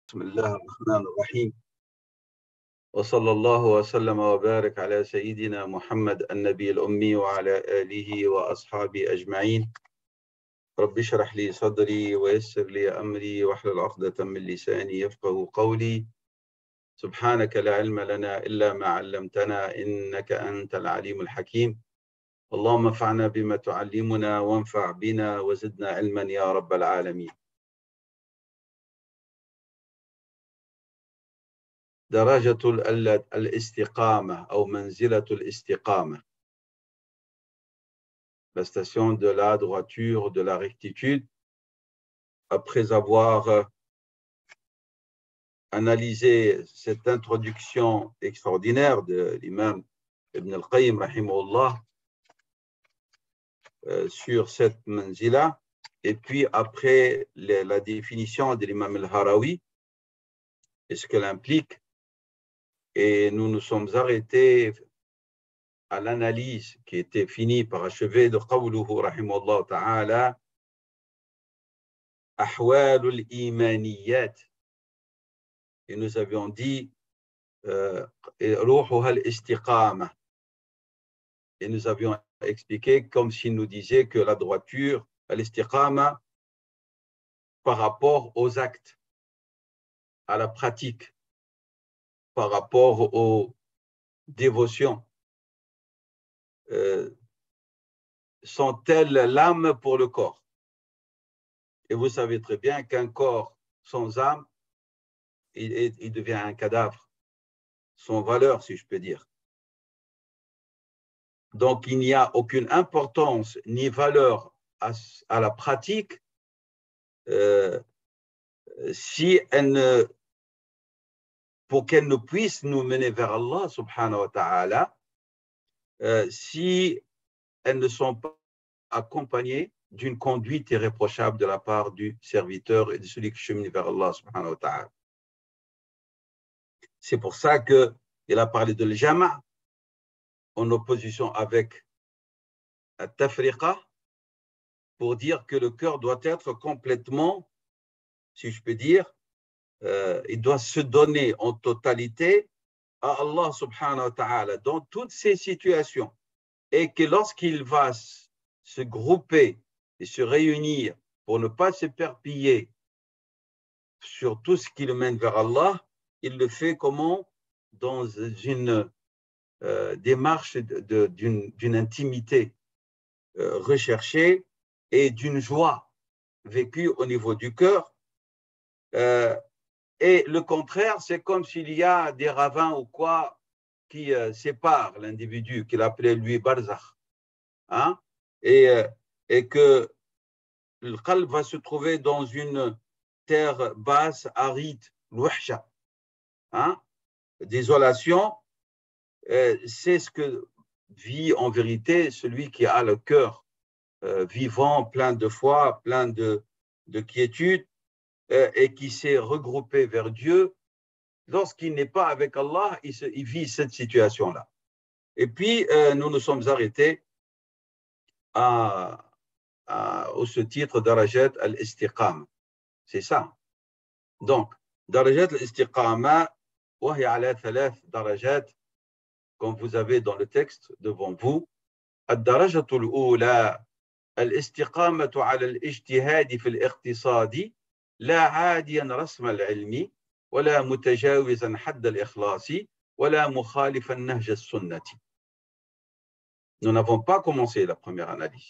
بسم الله الرحمن الرحيم وصلى الله وسلم وبارك على سيدنا محمد النبي الأمي وعلى آله وأصحابه أجمعين. رب اشرح لي صدري ويسر لي أمري واحلل عقدة من لساني يفقه قولي. سبحانك لا علم لنا إلا ما علمتنا إنك أنت العليم الحكيم. اللهم انفعنا بما تعلمنا وانفع بنا وزدنا علما يا رب العالمين. درجة الاستقامة أو منزلة الاستقامة. La station de la droiture, de la rectitude. Après avoir analysé cette introduction extraordinaire de l'imam Ibn al-Qayyim rahimahullah sur cette manzila, et puis après la définition de l'imam al-Harawi et ce qu'elle implique, et nous nous sommes arrêtés à l'analyse qui était finie par achever de qawluhu rahimahullah ta'ala ahwalul imaniyat, et nous avions dit ruhuha al-istiqama, et nous avions expliqué comme s'il nous disait que la droiture, al-istiqama, par rapport aux actes, à la pratique, par rapport aux dévotions, sont-elles l'âme pour le corps? Et vous savez très bien qu'un corps sans âme, il devient un cadavre, sans valeur, si je peux dire. Donc, il n'y a aucune importance ni valeur à la pratique si elle ne, pour qu'elle ne puisse nous mener vers Allah subhanahu wa ta'ala, si elles ne sont pas accompagnées d'une conduite irréprochable de la part du serviteur et de celui qui chemine vers Allah subhanahu wa ta'ala. C'est pour ça qu'il a parlé de l'jama' en opposition avec al-tafriqa, pour dire que le cœur doit être complètement, si je peux dire, il doit se donner en totalité à Allah subhanahu wa ta'ala dans toutes ces situations, et que lorsqu'il va se grouper et se réunir pour ne pas s'éparpiller sur tout ce qui le mène vers Allah, il le fait comment? Dans une démarche d'une intimité recherchée et d'une joie vécue au niveau du cœur. Et le contraire, c'est comme s'il y a des ravins ou quoi qui séparent l'individu, qu'il appelait lui barzakh, hein? Et que le qalb va se trouver dans une terre basse, aride, l'ouhsha, hein? Désolation. C'est ce que vit en vérité celui qui a le cœur vivant, plein de foi, plein de quiétude, et qui s'est regroupé vers Dieu. Lorsqu'il n'est pas avec Allah, il vit cette situation-là. Et puis, nous nous sommes arrêtés au ce titre darajat al-istiqama. C'est ça. Donc, darajat al-istiqama, وهي على 3 درجات, comme vous avez dans le texte devant vous. الدرجة الأولى الاستقامة على الاجتهاد في الاقتصاد لا عاديا رسم العلم ولا متجاوزا حد الإخلاص ولا مخالفا نهج السنة. Nous n'avons pas commencé la première analyse.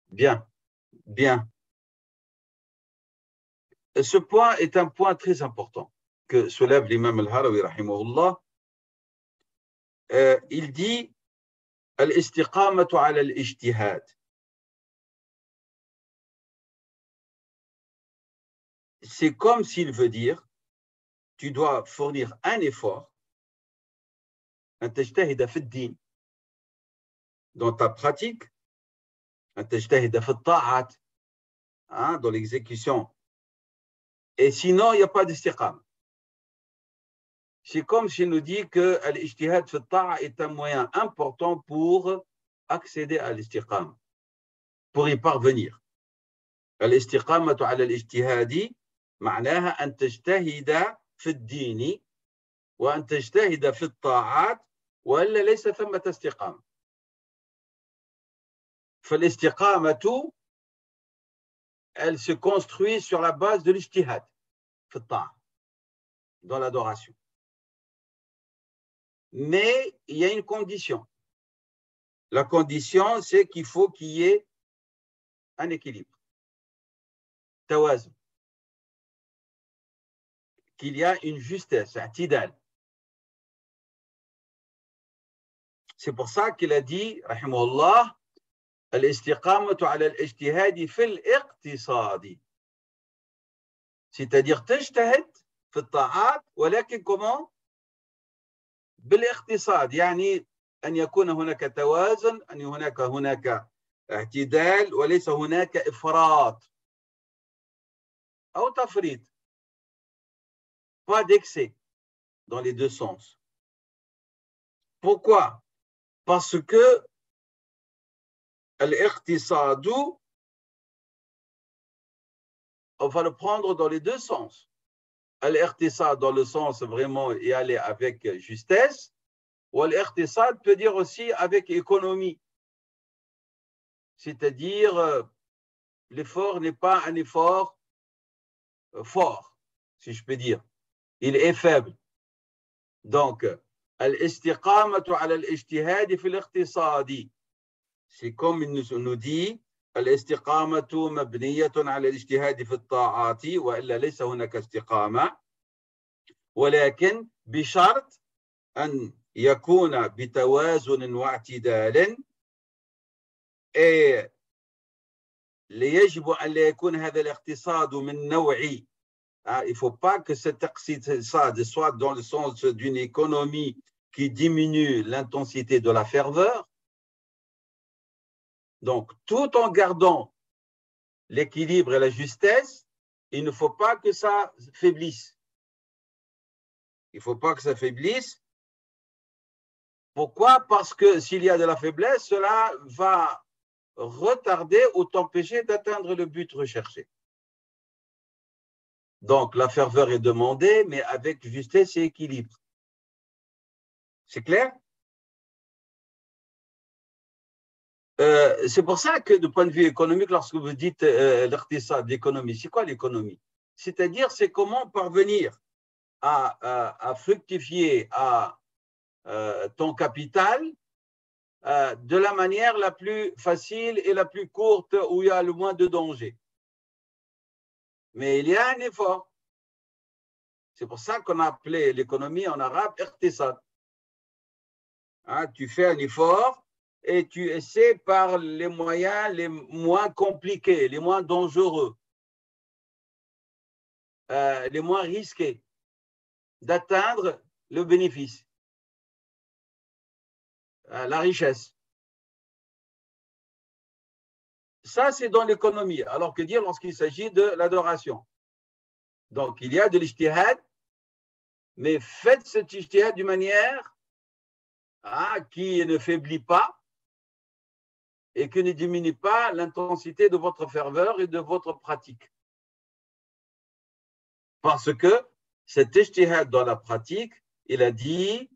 Bien, bien. Ce point est un point très important que soulève l'imam al-Harawi rahimahullah. Il dit al-istiqamatu ala al-ijtihad. C'est comme s'il veut dire, tu dois fournir un effort, un tajtahida fi ad-din, dans ta pratique, un tajtahida fi at-ta'at, dans l'exécution. Et sinon, il n'y a pas d'istiqama. C'est comme s'il nous dit que l'ijtihad fi at-ta'a est un moyen important pour accéder à l'istiqama, pour y parvenir. Al-istiqamatu ala al-ijtihadi معناها أن تجتهد في الدين وأن تجتهد في الطاعات وإلا ليس ثمة استقامة. فالاستقامة elle se construit sur la base de l'ijtihad في الطاعة dans l'adoration. Mais il y a une condition. La condition, c'est qu'il faut qu'il y ait un équilibre. Tawazun. Qu'il y a une justesse, un tidal. C'est pour ça qu'il a dit, rahimahullah, الاستقامة على الاجتهاد في الاقتصاد. C'est-à-dire تجتهد في الطاعات ولكن comment؟ بالاقتصاد، يعني أن يكون هناك توازن، أن هناك اعتدال وليس هناك إفراط أو تفريط. Pas d'excès dans les deux sens. Pourquoi? Parce que الاقتصاد, on va le prendre dans les deux sens. Al-iqtisad dans le sens vraiment y aller avec justesse, ou al-iqtisad peut dire aussi avec économie. C'est-à-dire, l'effort n'est pas un effort fort, si je peux dire. Il est faible. Donc, al-istiqamatu ala al-ijtihadi fi al-iqtisadi. C'est comme il nous dit, الاستقامة مبنية على الاجتهاد في الطاعات وإلا ليس هناك استقامة ولكن بشرط أن يكون بتوازن واعتدال يجب أن لا يكون هذا الاقتصاد من نوع il ne faut pas que cet iqtisad soit dans le sens d'une économie qui diminue l'intensité de la ferveur. Donc, tout en gardant l'équilibre et la justesse, il ne faut pas que ça faiblisse. Il ne faut pas que ça faiblisse. Pourquoi? Parce que s'il y a de la faiblesse, cela va retarder ou t'empêcher d'atteindre le but recherché. Donc, la ferveur est demandée, mais avec justesse et équilibre. C'est clair? C'est pour ça que, du point de vue économique, lorsque vous dites l'iqtisad, l'économie, c'est quoi l'économie? C'est-à-dire, c'est comment parvenir à fructifier à ton capital de la manière la plus facile et la plus courte où il y a le moins de danger. Mais il y a un effort. C'est pour ça qu'on a appelé l'économie en arabe iqtisad. Hein, tu fais un effort et tu essaies par les moyens les moins compliqués, les moins dangereux, les moins risqués, d'atteindre le bénéfice, la richesse. Ça, c'est dans l'économie. Alors que dire lorsqu'il s'agit de l'adoration? Donc, il y a de l'ijtihad, mais faites cet ijtihad d'une manière qui ne faiblit pas et qui ne diminue pas l'intensité de votre ferveur et de votre pratique. Parce que cet ijtihad dans la pratique, il a dit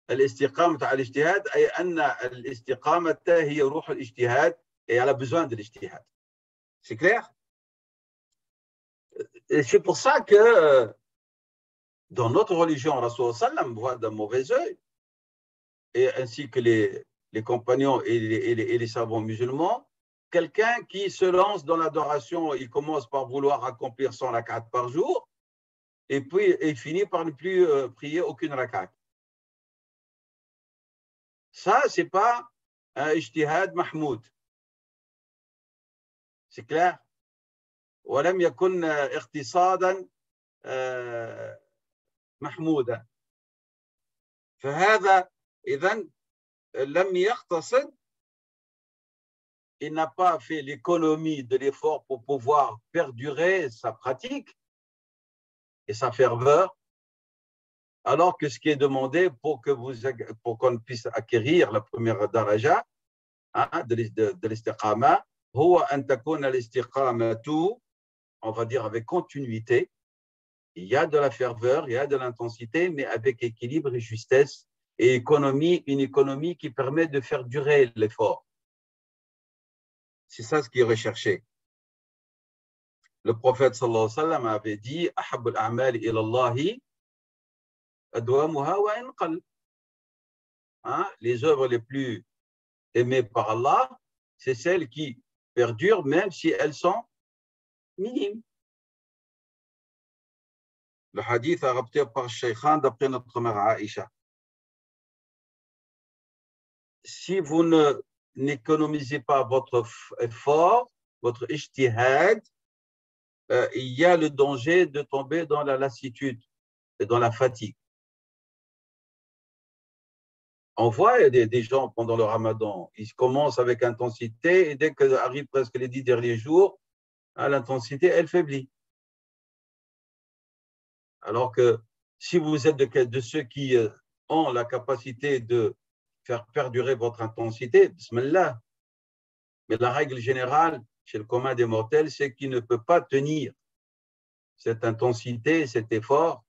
الاستقامة على الاجتهاد أي أن الاستقامة هي روح الاجتهاد et elle a besoin de l'ijtihad. C'est clair? Et c'est pour ça que dans notre religion, Rasul sallam voit d'un mauvais œil, et ainsi que les compagnons et les savants musulmans, quelqu'un qui se lance dans l'adoration, il commence par vouloir accomplir 100 rak'at par jour, et puis il finit par ne plus prier aucune rak'at. Ça, ce n'est pas un ijtihad mahmoud. C'est clair? ولم يكن اقتصادا محمودا. فهذا إذن لم يقتصد, il n'a pas fait l'économie de l'effort pour pouvoir perdurer sa pratique et sa ferveur, alors que ce qui est demandé pour qu'on puisse acquérir la première daraja de l'istiqama, هو أن تكون الاستقامة on va dire avec continuité. Il y a de la ferveur, il y a de l'intensité, mais avec équilibre et justesse et économie, une économie qui permet de faire durer l'effort. C'est ça ce qui est recherché. Le prophète sallallahu alayhi wa sallam avait dit Ahabbul a'mal ila Allahi adwamuha wa in qall. Les œuvres les plus aimées par Allah, c'est celles qui perdurent même si elles sont minimes. Le hadith a rapporté par Shaykhan d'après notre mère Aïcha. Si vous n'économisez pas votre effort, votre ijtihad, il y a le danger de tomber dans la lassitude et dans la fatigue. On voit des gens pendant le ramadan, ils commencent avec intensité et dès qu'arrivent presque les 10 derniers jours, l'intensité, elle faiblit. Alors que si vous êtes de ceux qui ont la capacité de faire perdurer votre intensité, bismillah. Mais la règle générale chez le commun des mortels, c'est qu'il ne peut pas tenir cette intensité, cet effort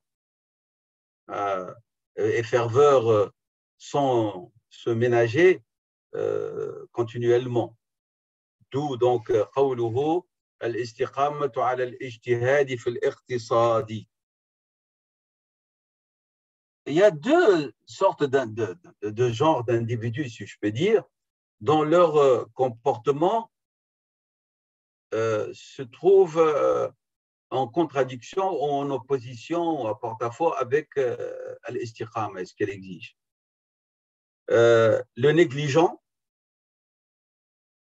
et ferveur sans se ménager continuellement. D'où donc قوله الاستقامة على الاجتهاد في الاقتصاد. Il y a deux sortes de genres d'individus, si je peux dire, dont leur comportement se trouve en contradiction ou en opposition, à porte-à-faux avec l'istiqama, ce qu'elle exige. Le négligent,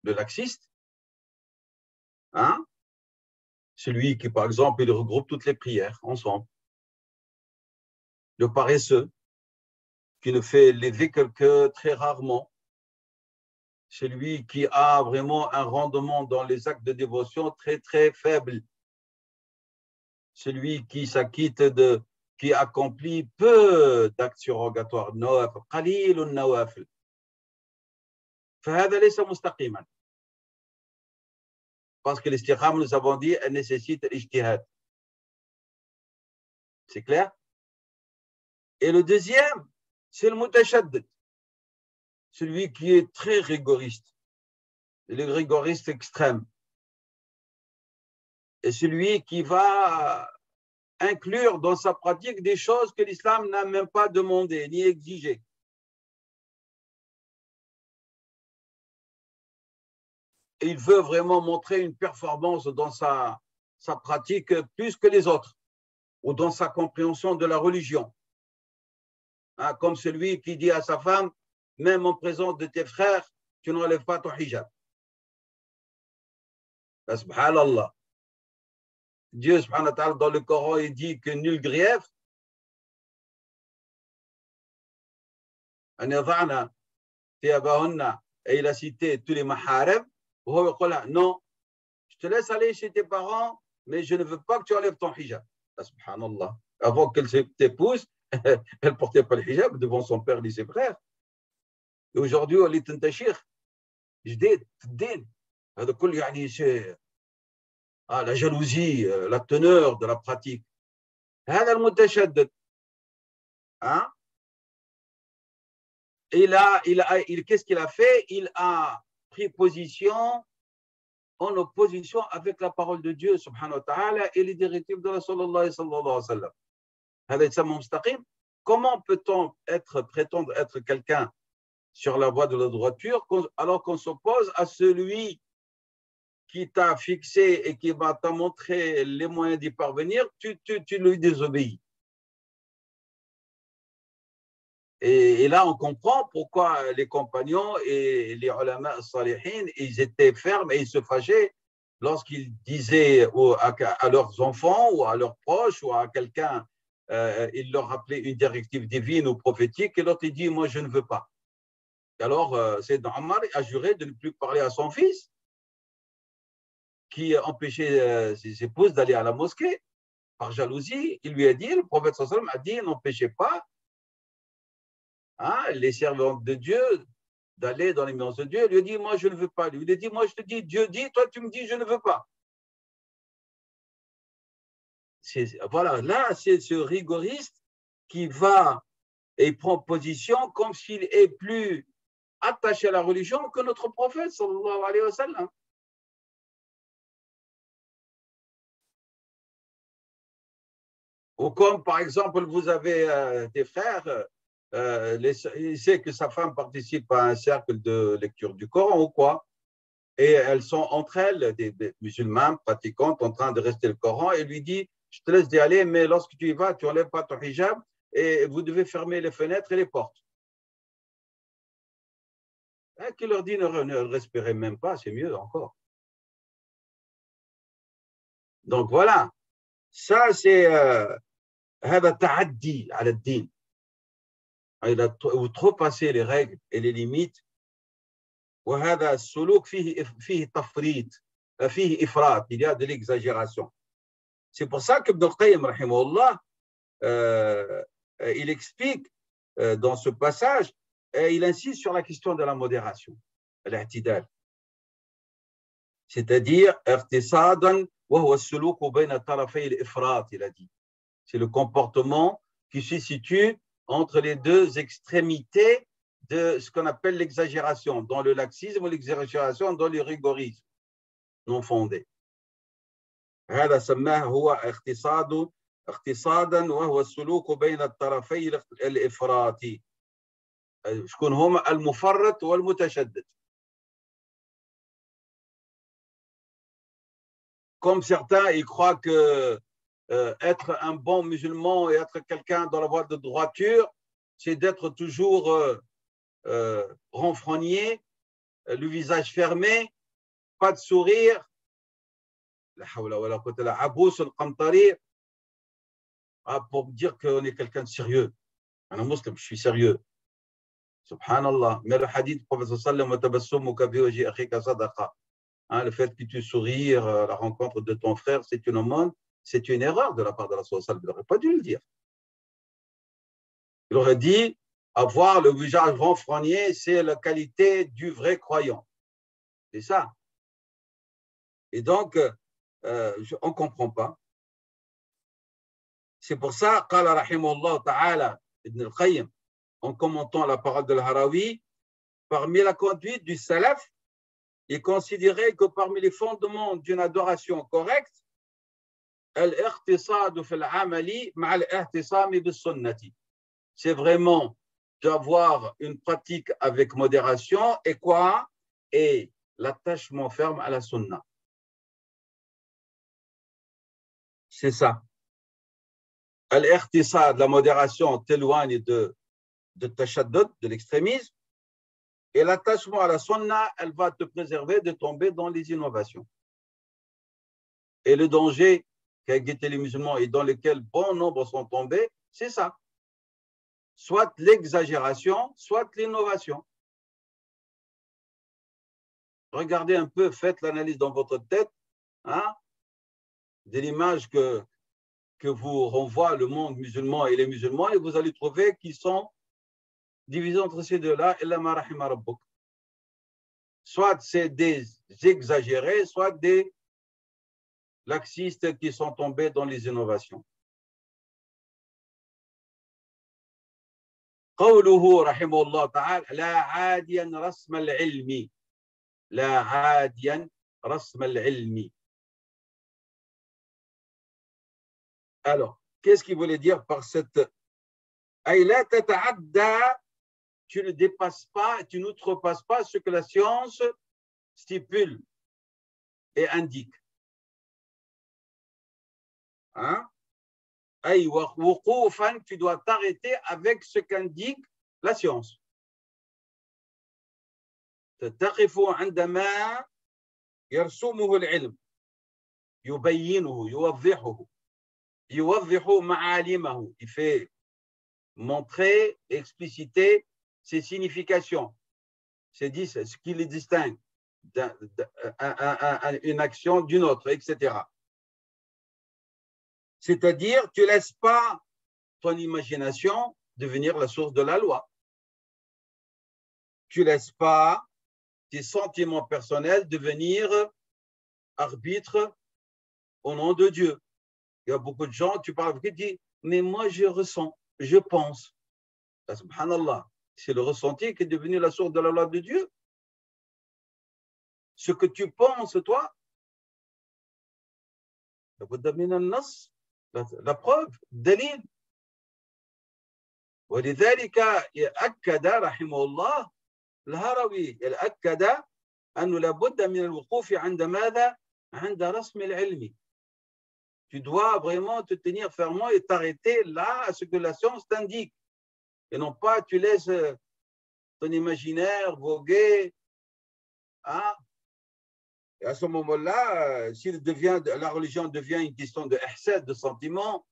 le laxiste, celui qui, par exemple, il regroupe toutes les prières ensemble. Le paresseux, qui ne fait lever que très rarement. Celui qui a vraiment un rendement dans les actes de dévotion très, très faible. Celui qui s'acquitte qui accomplit peu d'actes surrogatoires. قليل النوافل. فهذا ليس مستقيما. Parce que l'istiqama, nous avons dit, elle nécessite l'ijtihad. C'est clair? Et le deuxième, c'est le mutashaddid. Celui qui est très rigoriste. Le rigoriste extrême. Et celui qui va inclure dans sa pratique des choses que l'islam n'a même pas demandées ni exigées. Et il veut vraiment montrer une performance dans sa pratique plus que les autres, ou dans sa compréhension de la religion. Comme celui qui dit à sa femme, même en présence de tes frères, tu n'enlèves pas ton hijab. Subhanallah. Dieu, subhanahu wa ta'ala, dans le Coran, il dit que nul grief, et il a cité tous les maharem, non, je te laisse aller chez tes parents, mais je ne veux pas que tu enlèves ton hijab. Subhanallah. Avant qu'elle t'épouse, elle ne portait pas le hijab devant son père et ses frères. Et aujourd'hui, on est tentachir. جديد في الدين هذا كله يعني شيء la jalousie, la teneur de la pratique. هذا المتشدد. Qu'est-ce qu'il a fait? Il a pris position en opposition avec la parole de Dieu subhanahu wa ta'ala et les directives de la sallallahu alayhi wa sallam. Comment peut-on prétendre être quelqu'un sur la voie de la droiture alors qu'on s'oppose à celui qui t'a fixé et qui t'a montré les moyens d'y parvenir, tu lui désobéis. Et là, on comprend pourquoi les compagnons et les ulama salihin, ils étaient fermes et ils se fâchaient lorsqu'ils disaient à leurs enfants ou à leurs proches ou à quelqu'un, ils leur rappelaient une directive divine ou prophétique et l'autre, il dit, moi, je ne veux pas. Alors, Sayyidina Omar a juré de ne plus parler à son fils qui empêchait ses épouses d'aller à la mosquée par jalousie. Il lui a dit, le prophète sallallahu alayhi wa sallam a dit, n'empêchez pas les servantes de Dieu d'aller dans les maisons de Dieu. Il lui a dit, moi je ne veux pas. Lui, il a dit, moi je te dis, Dieu dit, toi tu me dis, je ne veux pas. Voilà, là, c'est ce rigoriste qui va et prend position comme s'il est plus attaché à la religion que notre prophète, sallallahu alayhi wa sallam. Ou comme, par exemple, vous avez des frères, il sait que sa femme participe à un cercle de lecture du Coran ou quoi, et elles sont entre elles, des musulmanes pratiquantes, en train de réciter le Coran, et lui dit, je te laisse d'y aller, mais lorsque tu y vas, tu n'enlèves pas ton hijab, et vous devez fermer les fenêtres et les portes. Et qui leur dit, ne respirez même pas, c'est mieux encore. Donc voilà, ça c'est هذا تعدي على الدين. Outrepasser les règles et les limites. وهذا السلوك فيه تفريط فيه إفراط, il y a de l'exagération. C'est pour ça qu'Ibn al-Qayyim rahimahullah il explique dans ce passage, il insiste sur la question de la modération, l'ahtidal. C'est-à-dire irtisadan wa huwa as-suluk bayna tarafay al-ifrat, il a dit. C'est le comportement qui se situe entre les deux extrémités de ce qu'on appelle l'exagération, dans le laxisme ou l'exagération dans le rigorisme non fondé. هذا سماه هو اقتصادا وهو السلوك بين الطرفي الإفراطي. شكون هما المفرط والمتشدد. Comme certains, ils croient que être un bon musulman et être quelqu'un dans la voie de droiture, c'est d'être toujours renfrogné, le visage fermé, pas de sourire, pour dire qu'on est quelqu'un de sérieux. Un musulman, je suis sérieux. Subhanallah. Mais le hadith du prophète sallallahu alayhi wa sallam, le fait que tu souris à la rencontre de ton frère, c'est une aumône, c'est une erreur de la part de la sallallahu. Il n'aurait pas dû le dire. Il aurait dit, avoir le visage renfrogné, c'est la qualité du vrai croyant. C'est ça. Et donc, on ne comprend pas. C'est pour ça, قال رحمه الله تعالى Ibn al-Qayyim, en commentant la parole de l'Harawi, parmi la conduite du salaf, il considérait que parmi les fondements d'une adoration correcte, al-iqtisad fi al-amali ma'a al-ihtisam bis-sunnati. C'est vraiment d'avoir une pratique avec modération et quoi? Et l'attachement ferme à la sunna. C'est ça. Al-ihtisad, la modération, t'éloigne de tashaddud, de l'extrémisme. Et l'attachement à la sunna, elle va te préserver de tomber dans les innovations. Et le danger qu'a guetté les musulmans et dans lequel bon nombre sont tombés, c'est ça. Soit l'exagération, soit l'innovation. Regardez un peu, faites l'analyse dans votre tête de l'image que vous renvoie le monde musulman et les musulmans, et vous allez trouver qu'ils sont divisés entre ces deux-là. Soit c'est des exagérés, soit des laxistes qui sont tombés dans les innovations. قوله رحمه الله تعالى لا عاديا رسم العلم لا عاديا رسم العلم. Alors, qu'est-ce qu'il voulait dire par cette أي لا تتعدى, tu ne dépasses pas, tu n'outrepasses pas ce que la science stipule et indique. أي وقوفا, tu dois t'arrêter avec ce qu'indique la science. تقف عندما يرسمه العلم يبينه يوضحه يوضح معالمه, il fait montrer, expliciter ses significations, ce qui les distingue d'une action d'une autre, etc. C'est-à-dire, tu ne laisses pas ton imagination devenir la source de la loi. Tu ne laisses pas tes sentiments personnels devenir arbitre au nom de Dieu. Il y a beaucoup de gens, tu parles avec eux, tu dis, mais moi je ressens, je pense. Là, subhanallah, c'est le ressenti qui est devenu la source de la loi de Dieu. Ce que tu penses, toi, la preuve, dalil. ولذلك أكد رحمه الله الهروي أكد أنه لابد من الوقوف عند ماذا؟ عند رسم العلم. Tu dois vraiment te tenir fermement et t'arrêter là à ce que la science t'indique. Et non pas tu laisses ton imaginaire voguer. Hein? Et à ce moment-là, si la religion devient une question de ihsan, de sentiment,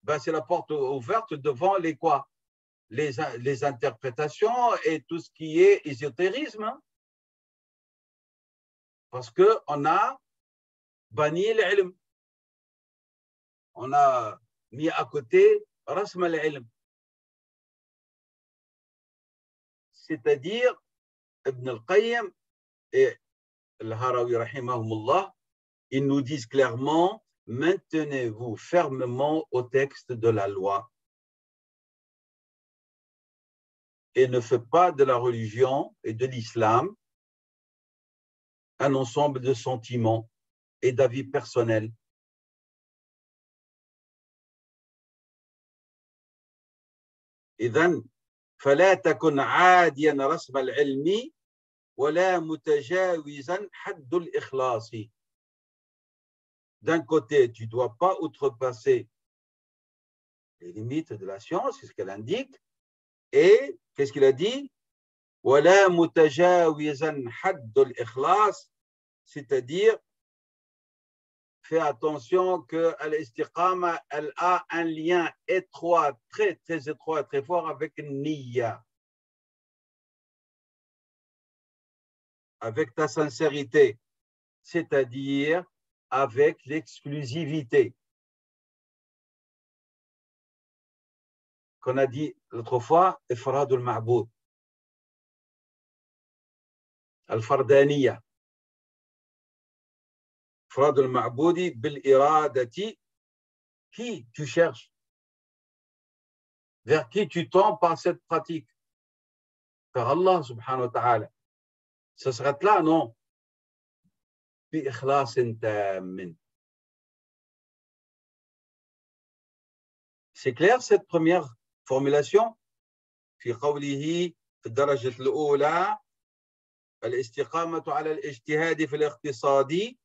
ben c'est la porte ouverte devant les quoi? Les interprétations et tout ce qui est ésotérisme. Hein? Parce qu'on a banni l'ilm. On a mis à côté rasm al-ilm. C'est-à-dire, Ibn al-Qayyim et al-Harawi, rahimahumullah, ils nous disent clairement, maintenez-vous fermement au texte de la loi et ne faites pas de la religion et de l'islam un ensemble de sentiments et d'avis personnels. إذن فلا تكن عاديا رسم العلم ولا متجاوزا حد الإخلاص. D'un côté, tu ne dois pas outrepasser les limites de la science, c'est ce qu'elle indique. Et qu'est-ce qu'il a dit? ولا متجاوزا حد الإخلاص, c'est-à-dire fais attention que l'istiqama, elle a un lien étroit, très, très étroit, très fort avec niyya, avec ta sincérité, c'est-à-dire avec l'exclusivité. Qu'on a dit l'autre fois, ifrad al-ma'boud, al-fardaniya. Ifrad al-ma'boudi bil-iradati, qui tu cherches? Vers qui tu tends par cette pratique? Vers Allah subhanahu wa ta'ala. Ce serait là, non? C'est clair cette première formulation? في قوله في الدرجة الأولى الاستقامة على الاجتهاد في الاقتصاد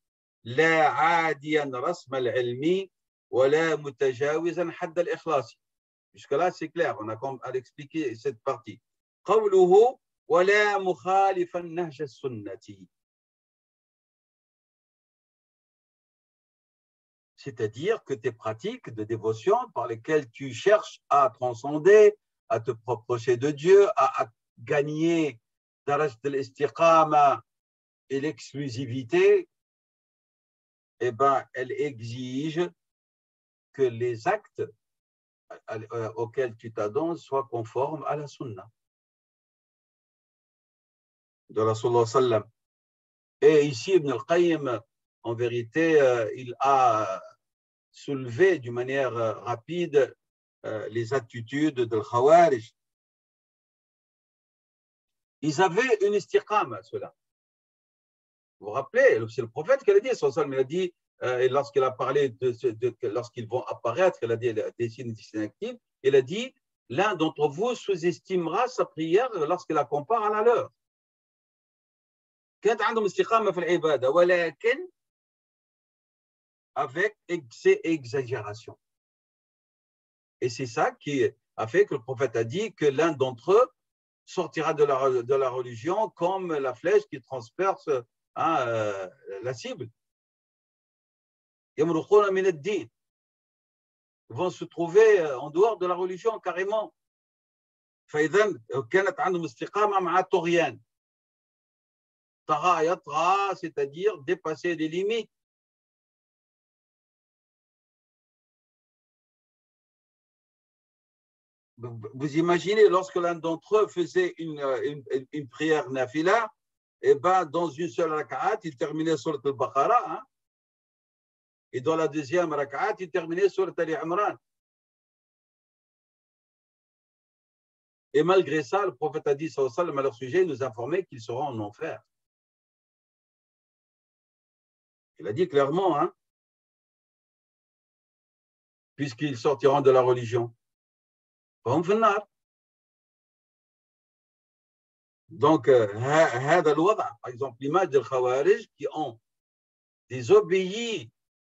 لا عاديا رسم العلم ولا متجاوزا حد الإخلاص. Jusque-là, c'est clair, on a expliqué cette partie. قوله ولا مخالفا نهج السنة. C'est-à-dire que tes pratiques de dévotion par lesquelles tu cherches à transcender, à te rapprocher de Dieu, à gagner daraj de l'istiqama et l'exclusivité, eh ben, elle exige que les actes auxquels tu t'adonnes soient conformes à la sunna de Rasulullah sallam. Et ici, Ibn al-Qayyim, en vérité, il a soulevé d'une manière rapide les attitudes de Khawarij. Ils avaient une istiqama, ceux-là. Vous vous rappelez, c'est le prophète qui l'a dit, il a dit, et lorsqu'il a parlé lorsqu'ils vont apparaître, il a dit des signes distinctifs, il a dit, l'un d'entre vous sous-estimera sa prière lorsqu'il la compare à la leur. كانت عندهم استقامة في العبادة ولكن avec excès et exagération. Et c'est ça qui a fait que le prophète a dit que l'un d'entre eux sortira de la religion comme la flèche qui transperce la cible. Ils vont se trouver en dehors de la religion carrément. فإذا كانت عندهم استقامة مع طغيان. طغى يطغى, c'est-à-dire dépasser des limites. Vous imaginez, lorsque l'un d'entre eux faisait une prière nafila, et ben dans une seule rak'at, il terminait sur le Baqara. Hein? Et dans la deuxième rak'at, il terminait sur Ali Imran. Et malgré ça, le prophète a dit, sallallahu alayhi wa sallam, à leur sujet, il nous informait qu'ils seront en enfer. Il a dit clairement, hein, puisqu'ils sortiront de la religion. Donc, par exemple, l'image des Khawarij qui ont désobéi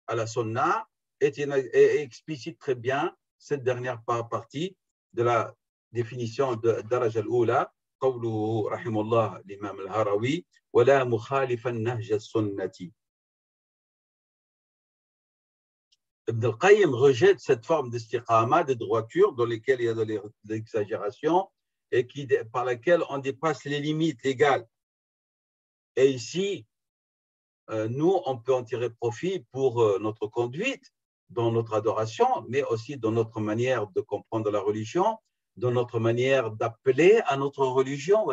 à la sunna explicite très bien cette dernière partie de la définition de Daraj al-Oula, قوله رحمه الله l'imam al-Harawi, ولا مخالفا نهج السنة. Ibn al-Qayyim rejette cette forme d'istiqama, de droiture, dans lesquelles il y a de l'exagération et par laquelle on dépasse les limites légales. Et ici, nous, on peut en tirer profit pour notre conduite, dans notre adoration, mais aussi dans notre manière de comprendre la religion, dans notre manière d'appeler à notre religion,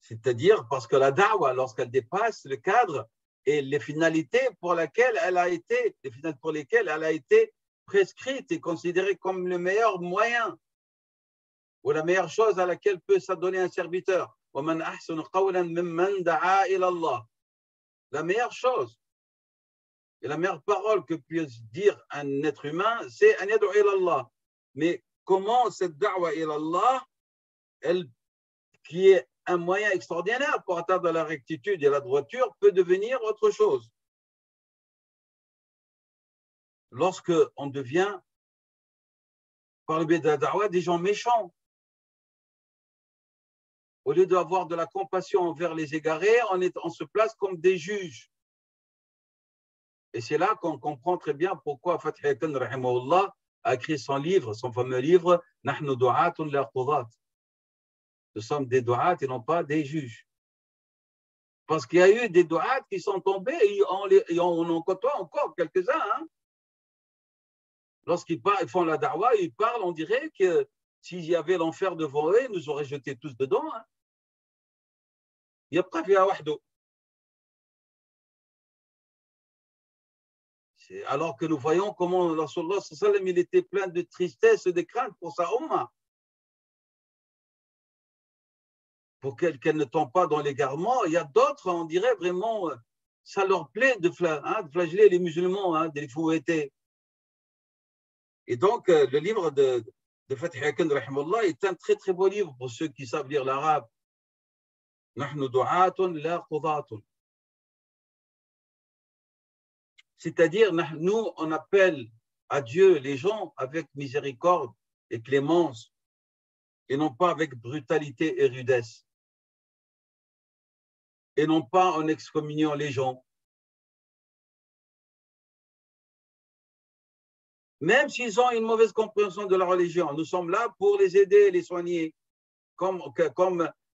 c'est-à-dire parce que la da'wa, lorsqu'elle dépasse le cadre et les finalités pour lesquelles elle a été prescrite et considérée comme le meilleur moyen ou la meilleure chose à laquelle peut s'adonner un serviteur. وَمَنْ أَحْسَنُ قَوْلًا مِمَّنْ دَعَا إِلَى اللَّهِ. La meilleure chose et la meilleure parole que puisse dire un être humain, c'est أَنْ يَدْعُ إِلَى اللَّهِ. Mais comment cette da'wa إِلَى اللَّهِ, elle, qui est un moyen extraordinaire pour atteindre la rectitude et la droiture, peut devenir autre chose? Lorsque on devient, par le biais de la da'wa, des gens méchants. Au lieu d'avoir de la compassion envers les égarés, on se place comme des juges. Et c'est là qu'on comprend très bien pourquoi Fathi Haqqan rahimahullah a écrit son livre, son fameux livre « Nahnu du'atun la qudat ». Nous sommes des du'at et non pas des juges. Parce qu'il y a eu des du'at qui sont tombés et on en côtoie encore quelques-uns. Hein. Lorsqu'ils font la da'wa, ils parlent, on dirait que s'il y avait l'enfer devant eux, ils nous auraient jetés tous dedans. Hein. يبقى فيها وحده. Alors que nous voyons comment Rasulullah sallallahu alayhi wa sallam, il était plein de tristesse et de crainte pour sa umma, pour qu'elle ne tombe pas dans l'égarement. Il y a d'autres, on dirait vraiment, ça leur plaît de flageller les musulmans, de les fouetter. Et donc, le livre de Fathi Haqqan rahimahullah est un très très beau livre pour ceux qui savent lire l'arabe. نحن دعاة لا قضاة. C'est-à-dire, nous, on appelle à Dieu les gens avec miséricorde et clémence, et non pas avec brutalité et rudesse, et non pas en excommuniant les gens. Même s'ils ont une mauvaise compréhension de la religion, nous sommes là pour les aider, les soigner, comme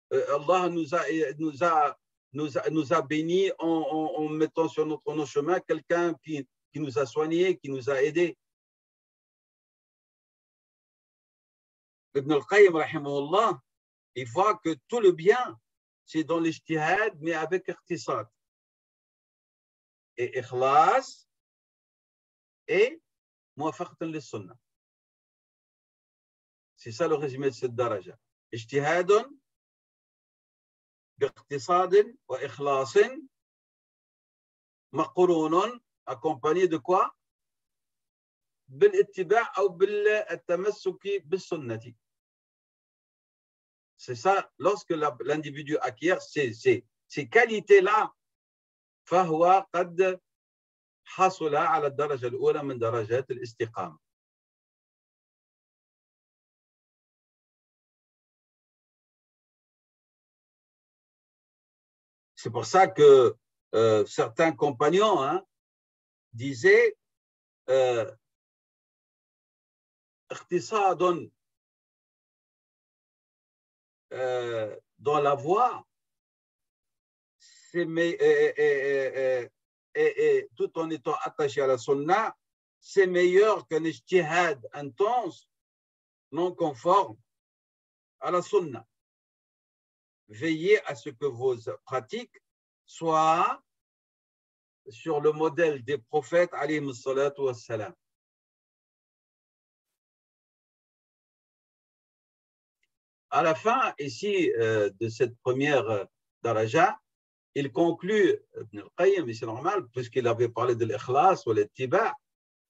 Allah nous a bénis en mettant sur notre chemin quelqu'un qui nous a soignés, qui nous a aidés. Ibn al-Qayyim, rahimahullah, il voit que tout le bien, c'est dans l'ijtihad, mais avec ikhtisad. Et ikhlas et muwafaqatan lis-sunnah. C'est ça le résumé de cette daraja. Ijtihadun باقتصاد وإخلاص مقرون accompagné de quoi؟ بالاتباع أو بالتمسك بالسنة. C'est ça, lorsque l'individu acquiert ces qualités-là, فهو قد حصل على الدرجة الأولى من درجات الاستقامة. C'est pour ça que certains compagnons disaient اقتصاد dans la voie, et tout en étant attaché à la sunna, c'est meilleur qu'un ijtihad intense, non conforme à la sunna. Veillez à ce que vos pratiques soit sur le modèle des prophètes, alayhimu salatu wassalam. À la fin, ici, de cette première daraja, il conclut, Ibn al-Qayyim, et c'est normal, puisqu'il avait parlé de l'ikhlas ou l'ittiba',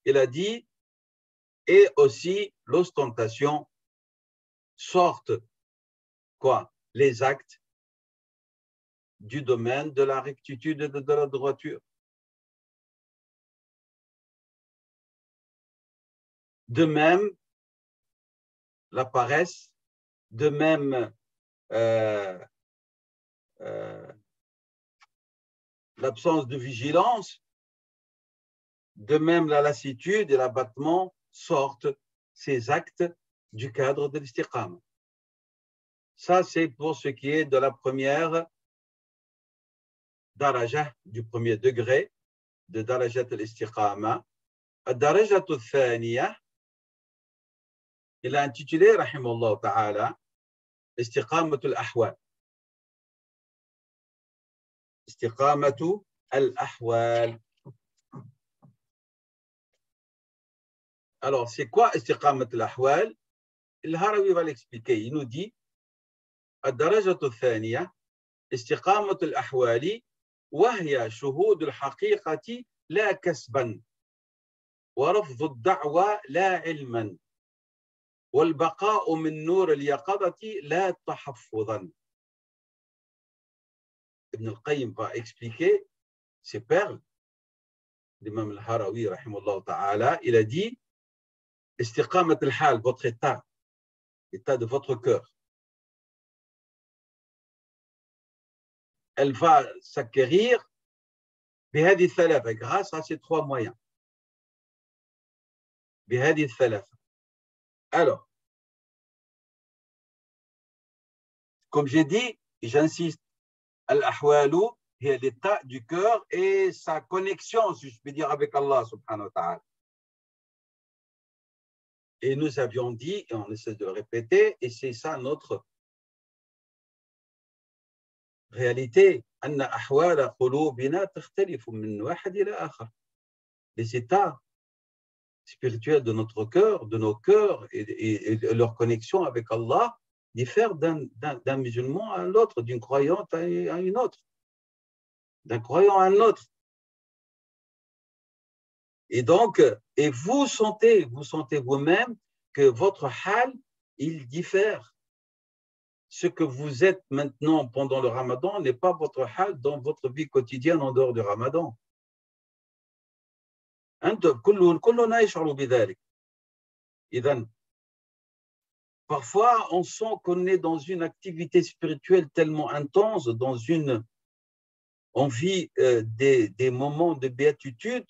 il a dit, et aussi l'ostentation sortent, quoi? Les actes du domaine de la rectitude et de la droiture. De même, la paresse, de même, l'absence de vigilance, de même la lassitude et l'abattement sortent ces actes du cadre de l'istiqama. Ça, c'est pour ce qui est de la première daraja, du premier degré de darajat al-istiqama. الدرجة الثانية, il a intitulé, rahimahullah ta'ala, استقامة الأحوال. استقامة الأحوال. Alors, c'est quoi استقامة الأحوال? الهروي va l'expliquer. Il nous dit الدرجة الثانية استقامة الأحوال وهي شهود الحقيقة لا كسبا ورفض الدعوى لا علما والبقاء من نور اليقظة لا تحفظا. Ibn al-Qayyim va expliquer ces perles. L'imam al-Harawi, rahimahullah ta'ala, il a dit istiqamat al-hal, votre état, l'état de votre cœur. Elle va s'acquérir بهذه الثلاثة, grâce à ces trois moyens. بهذه الثلاثة. Alors, comme j'ai dit, j'insiste, al-ahwalu, c'est l'état du cœur et sa connexion, si je peux dire, avec Allah subhanahu wa ta'ala. Et nous avions dit, et on essaie de le répéter, et c'est ça notre réalité, أن أحوال قلوبنا تختلف من واحد إلى آخر. Les états spirituels de notre cœur, de nos cœurs et leur connexion avec Allah diffèrent d'un musulman à l'autre, d'une croyante à une autre, d'un croyant à un autre. Et donc, et vous sentez vous-même que votre hal, il diffère. Ce que vous êtes maintenant pendant le Ramadan n'est pas votre hal dans votre vie quotidienne en dehors du Ramadan. Parfois, on sent qu'on est dans une activité spirituelle tellement intense, on vit des moments de béatitude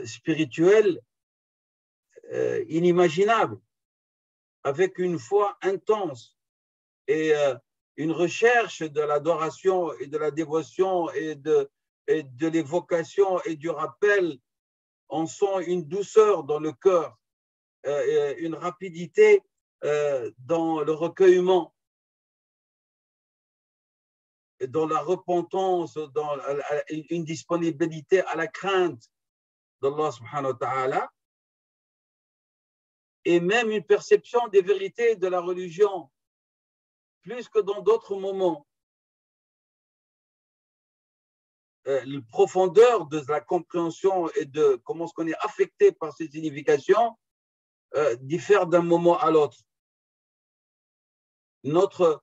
spirituelle inimaginable, avec une foi intense et une recherche de l'adoration et de la dévotion et de l'évocation et du rappel. On sent une douceur dans le cœur, une rapidité dans le recueillement, dans la repentance, dans une disponibilité à la crainte d'Allah subhanahu wa ta'ala, et même une perception des vérités de la religion, plus que dans d'autres moments. La profondeur de la compréhension et de comment est-ce qu'on est affecté par ces significations diffère d'un moment à l'autre. Notre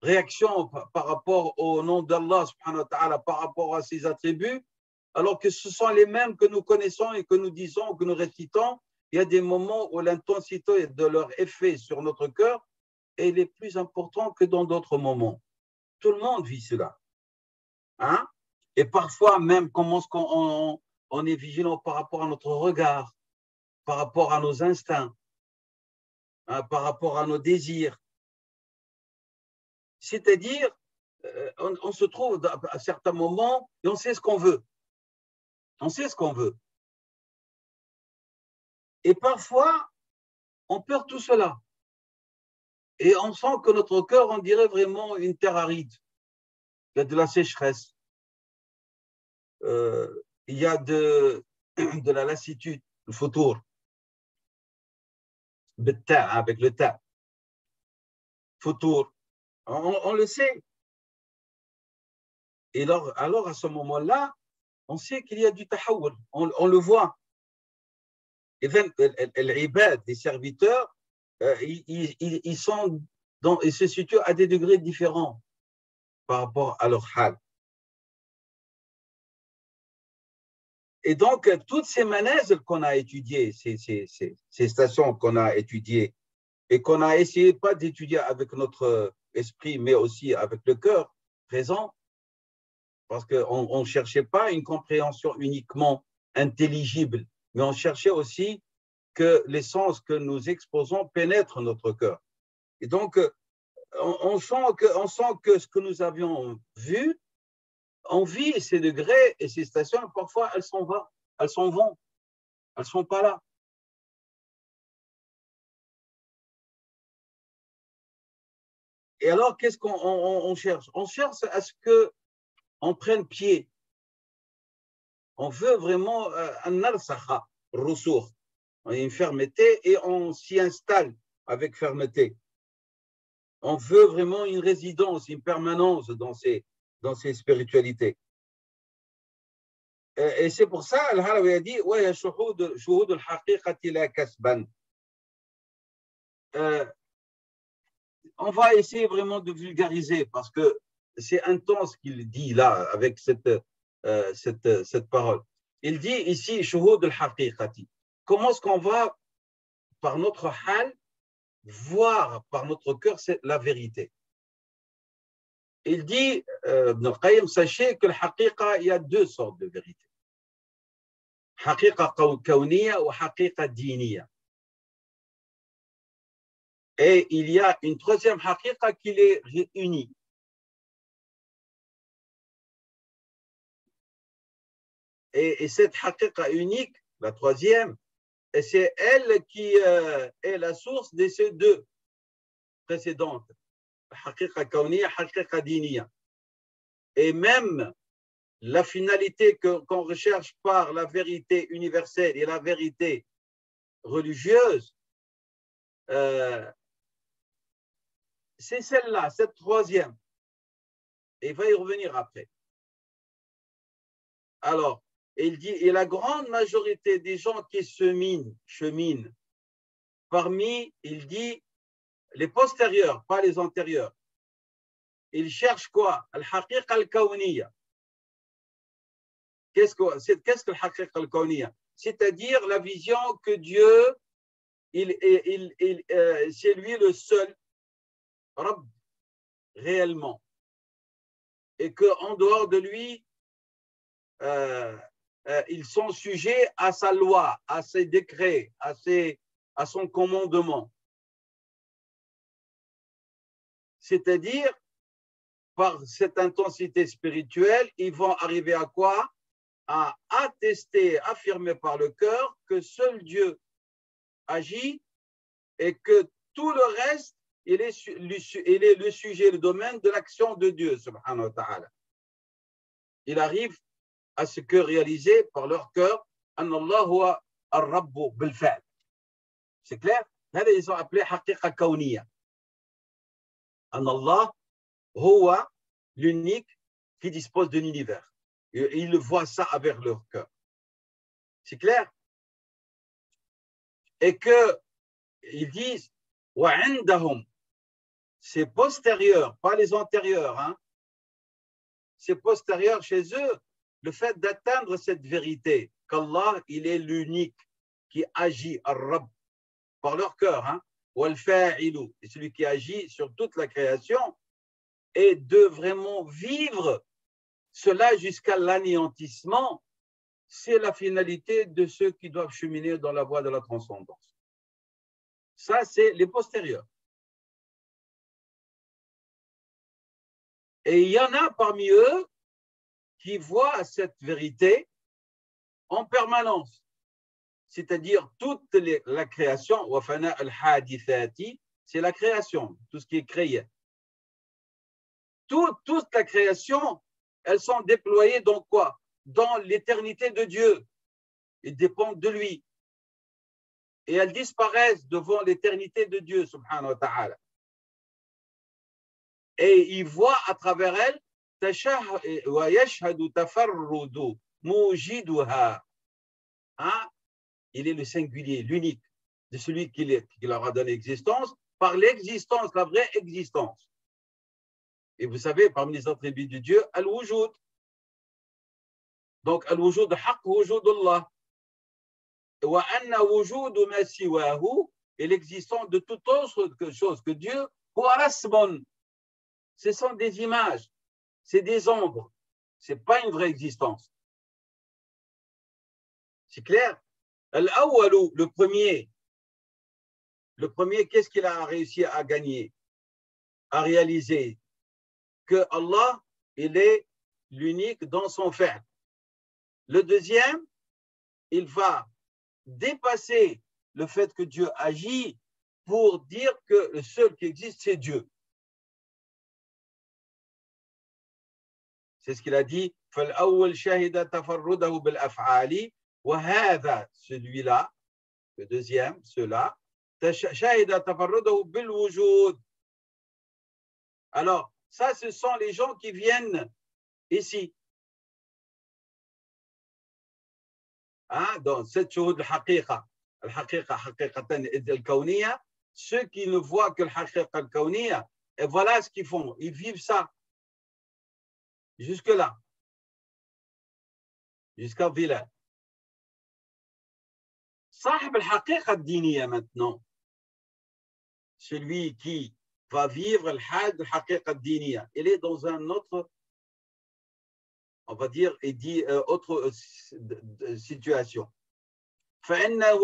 réaction par rapport au nom d'Allah subhanahu wa ta'ala, par rapport à ses attributs, alors que ce sont les mêmes que nous connaissons et que nous disons, que nous récitons, il y a des moments où l'intensité de leur effet sur notre cœur est plus importante que dans d'autres moments. Tout le monde vit cela. Hein? Et parfois même, comment est-ce qu'on est vigilant par rapport à notre regard, par rapport à nos instincts, hein, par rapport à nos désirs. C'est-à-dire, on se trouve à certains moments et on sait ce qu'on veut. On sait ce qu'on veut. Et parfois, on perd tout cela. Et on sent que notre cœur, on dirait vraiment une terre aride. il y a de la sécheresse, il y a de la lassitude, le fautour, avec le ta, fautour, on le sait. Et alors à ce moment-là, on sait qu'il y a du tahawul, on le voit. Et l'ibad, les serviteurs, ils se situent à des degrés différents par rapport à leur hal. Et donc, toutes ces manazil qu'on a étudiées, ces stations qu'on a étudiées, et qu'on a essayé pas d'étudier avec notre esprit, mais aussi avec le cœur présent, parce qu'on ne cherchait pas une compréhension uniquement intelligible, mais on cherchait aussi que les sens que nous exposons pénètrent notre cœur. Et donc, on sent que ce que nous avions vu, on vit ces degrés et ces stations, parfois elles s'en vont, elles ne sont pas là. Et alors, qu'est-ce qu'on cherche? On cherche à ce qu'on prenne pied. On veut vraiment un al-sakha, ressource, une fermeté, et on s'y installe avec fermeté. On veut vraiment une résidence, une permanence dans ces spiritualités. Et c'est pour ça, Al-Halawi a dit ouais, shuhud al-haqiqati la kasban. On va essayer vraiment de vulgariser parce que c'est intense ce qu'il dit là avec cette parole. Il dit ici shuhud al-haqiqati. Comment est-ce qu'on va, par notre hal, voir par notre cœur la vérité? Il dit, Ibn al-Qayyim, sachez que le haqiqa, il y a deux sortes de vérité. Haqiqa kawniya ou haqiqa diniya. Et il y a une troisième haqiqa qui les unit. Et cette haqiqa unique, la troisième, c'est elle qui est la source de ces deux précédentes. Haqiqa kawniya, haqiqa diniya. Et même la finalité qu'on recherche par la vérité universelle et la vérité religieuse, c'est celle-là, cette troisième. Et il va y revenir après. Alors, il dit, et la grande majorité des gens qui cheminent parmi, il dit, les postérieurs, pas les antérieurs. Ils cherchent quoi? Al-haqiqa al-kawniya. Qu'est-ce que le haqiqa al-kawniya? C'est-à-dire la vision que Dieu, c'est lui le seul Rabb réellement. Et qu'en dehors de lui, ils sont sujets à sa loi, à ses décrets, à son commandement. C'est-à-dire, par cette intensité spirituelle, ils vont arriver à quoi? À attester, affirmer par le cœur que seul Dieu agit et que tout le reste, il est le sujet, le domaine de l'action de Dieu, subhanahu wa ta'ala. Il arrive à ce que réaliser par leur cœur, An Allah huwa ar-Rabbu bil-fa'l. C'est clair? Là, ils ont appelé haqiqa kawniya. An Allah huwa l'unique qui dispose de l'univers. Ils le voient ça avec leur cœur. C'est clair? Et qu'ils disent, wa indahum, c'est postérieur, pas les antérieurs, hein? C'est postérieur chez eux, le fait d'atteindre cette vérité, qu'Allah, il est l'unique qui agit, ar-Rabb, par leur cœur, hein? Wal-fa'ilu, c'est celui qui agit sur toute la création, et de vraiment vivre cela jusqu'à l'anéantissement, c'est la finalité de ceux qui doivent cheminer dans la voie de la transcendance. Ça, c'est les postérieurs. Et il y en a parmi eux qui voient cette vérité en permanence. C'est-à-dire toute la création, c'est la création, tout ce qui est créé. toute la création, elles sont déployées dans quoi? Dans l'éternité de Dieu. Ils dépendent de lui. Et elles disparaissent devant l'éternité de Dieu, subhanahu wa ta'ala. Et il voit à travers elles, hein? Il est le singulier, l'unique, de celui qui leur a donné existence, par l'existence, la vraie existence. Et vous savez, parmi les attributs de Dieu, al-wujud. Donc, al-wujud haqq wujud Allah. Wa anna wujud ma siwahu, et l'existence de toute autre chose que Dieu, huwa rasmun. Ce sont des images, c'est des ombres, ce n'est pas une vraie existence. C'est clair? Al-awwalu, le premier, qu'est-ce qu'il a réussi à gagner, à réaliser? Que Allah, il est l'unique dans son fait. Le deuxième, il va dépasser le fait que Dieu agit pour dire que le seul qui existe, c'est Dieu. C'est ce qu'il a dit. Celui-là, le deuxième, ceux-là, alors, ça, ce sont les gens qui viennent ici. Hein, dans cette chose de haqiqa, ceux qui ne voient que le haqiqa al-kawniya, et voilà ce qu'ils font, ils vivent ça. Jusque-là. Jusqu'à Villa. Sahib al-haqiqa al-diniya maintenant, celui qui va vivre le had al-haqiqa al-diniya, il est dans un autre, on va dire, il dit autre situation. فإنه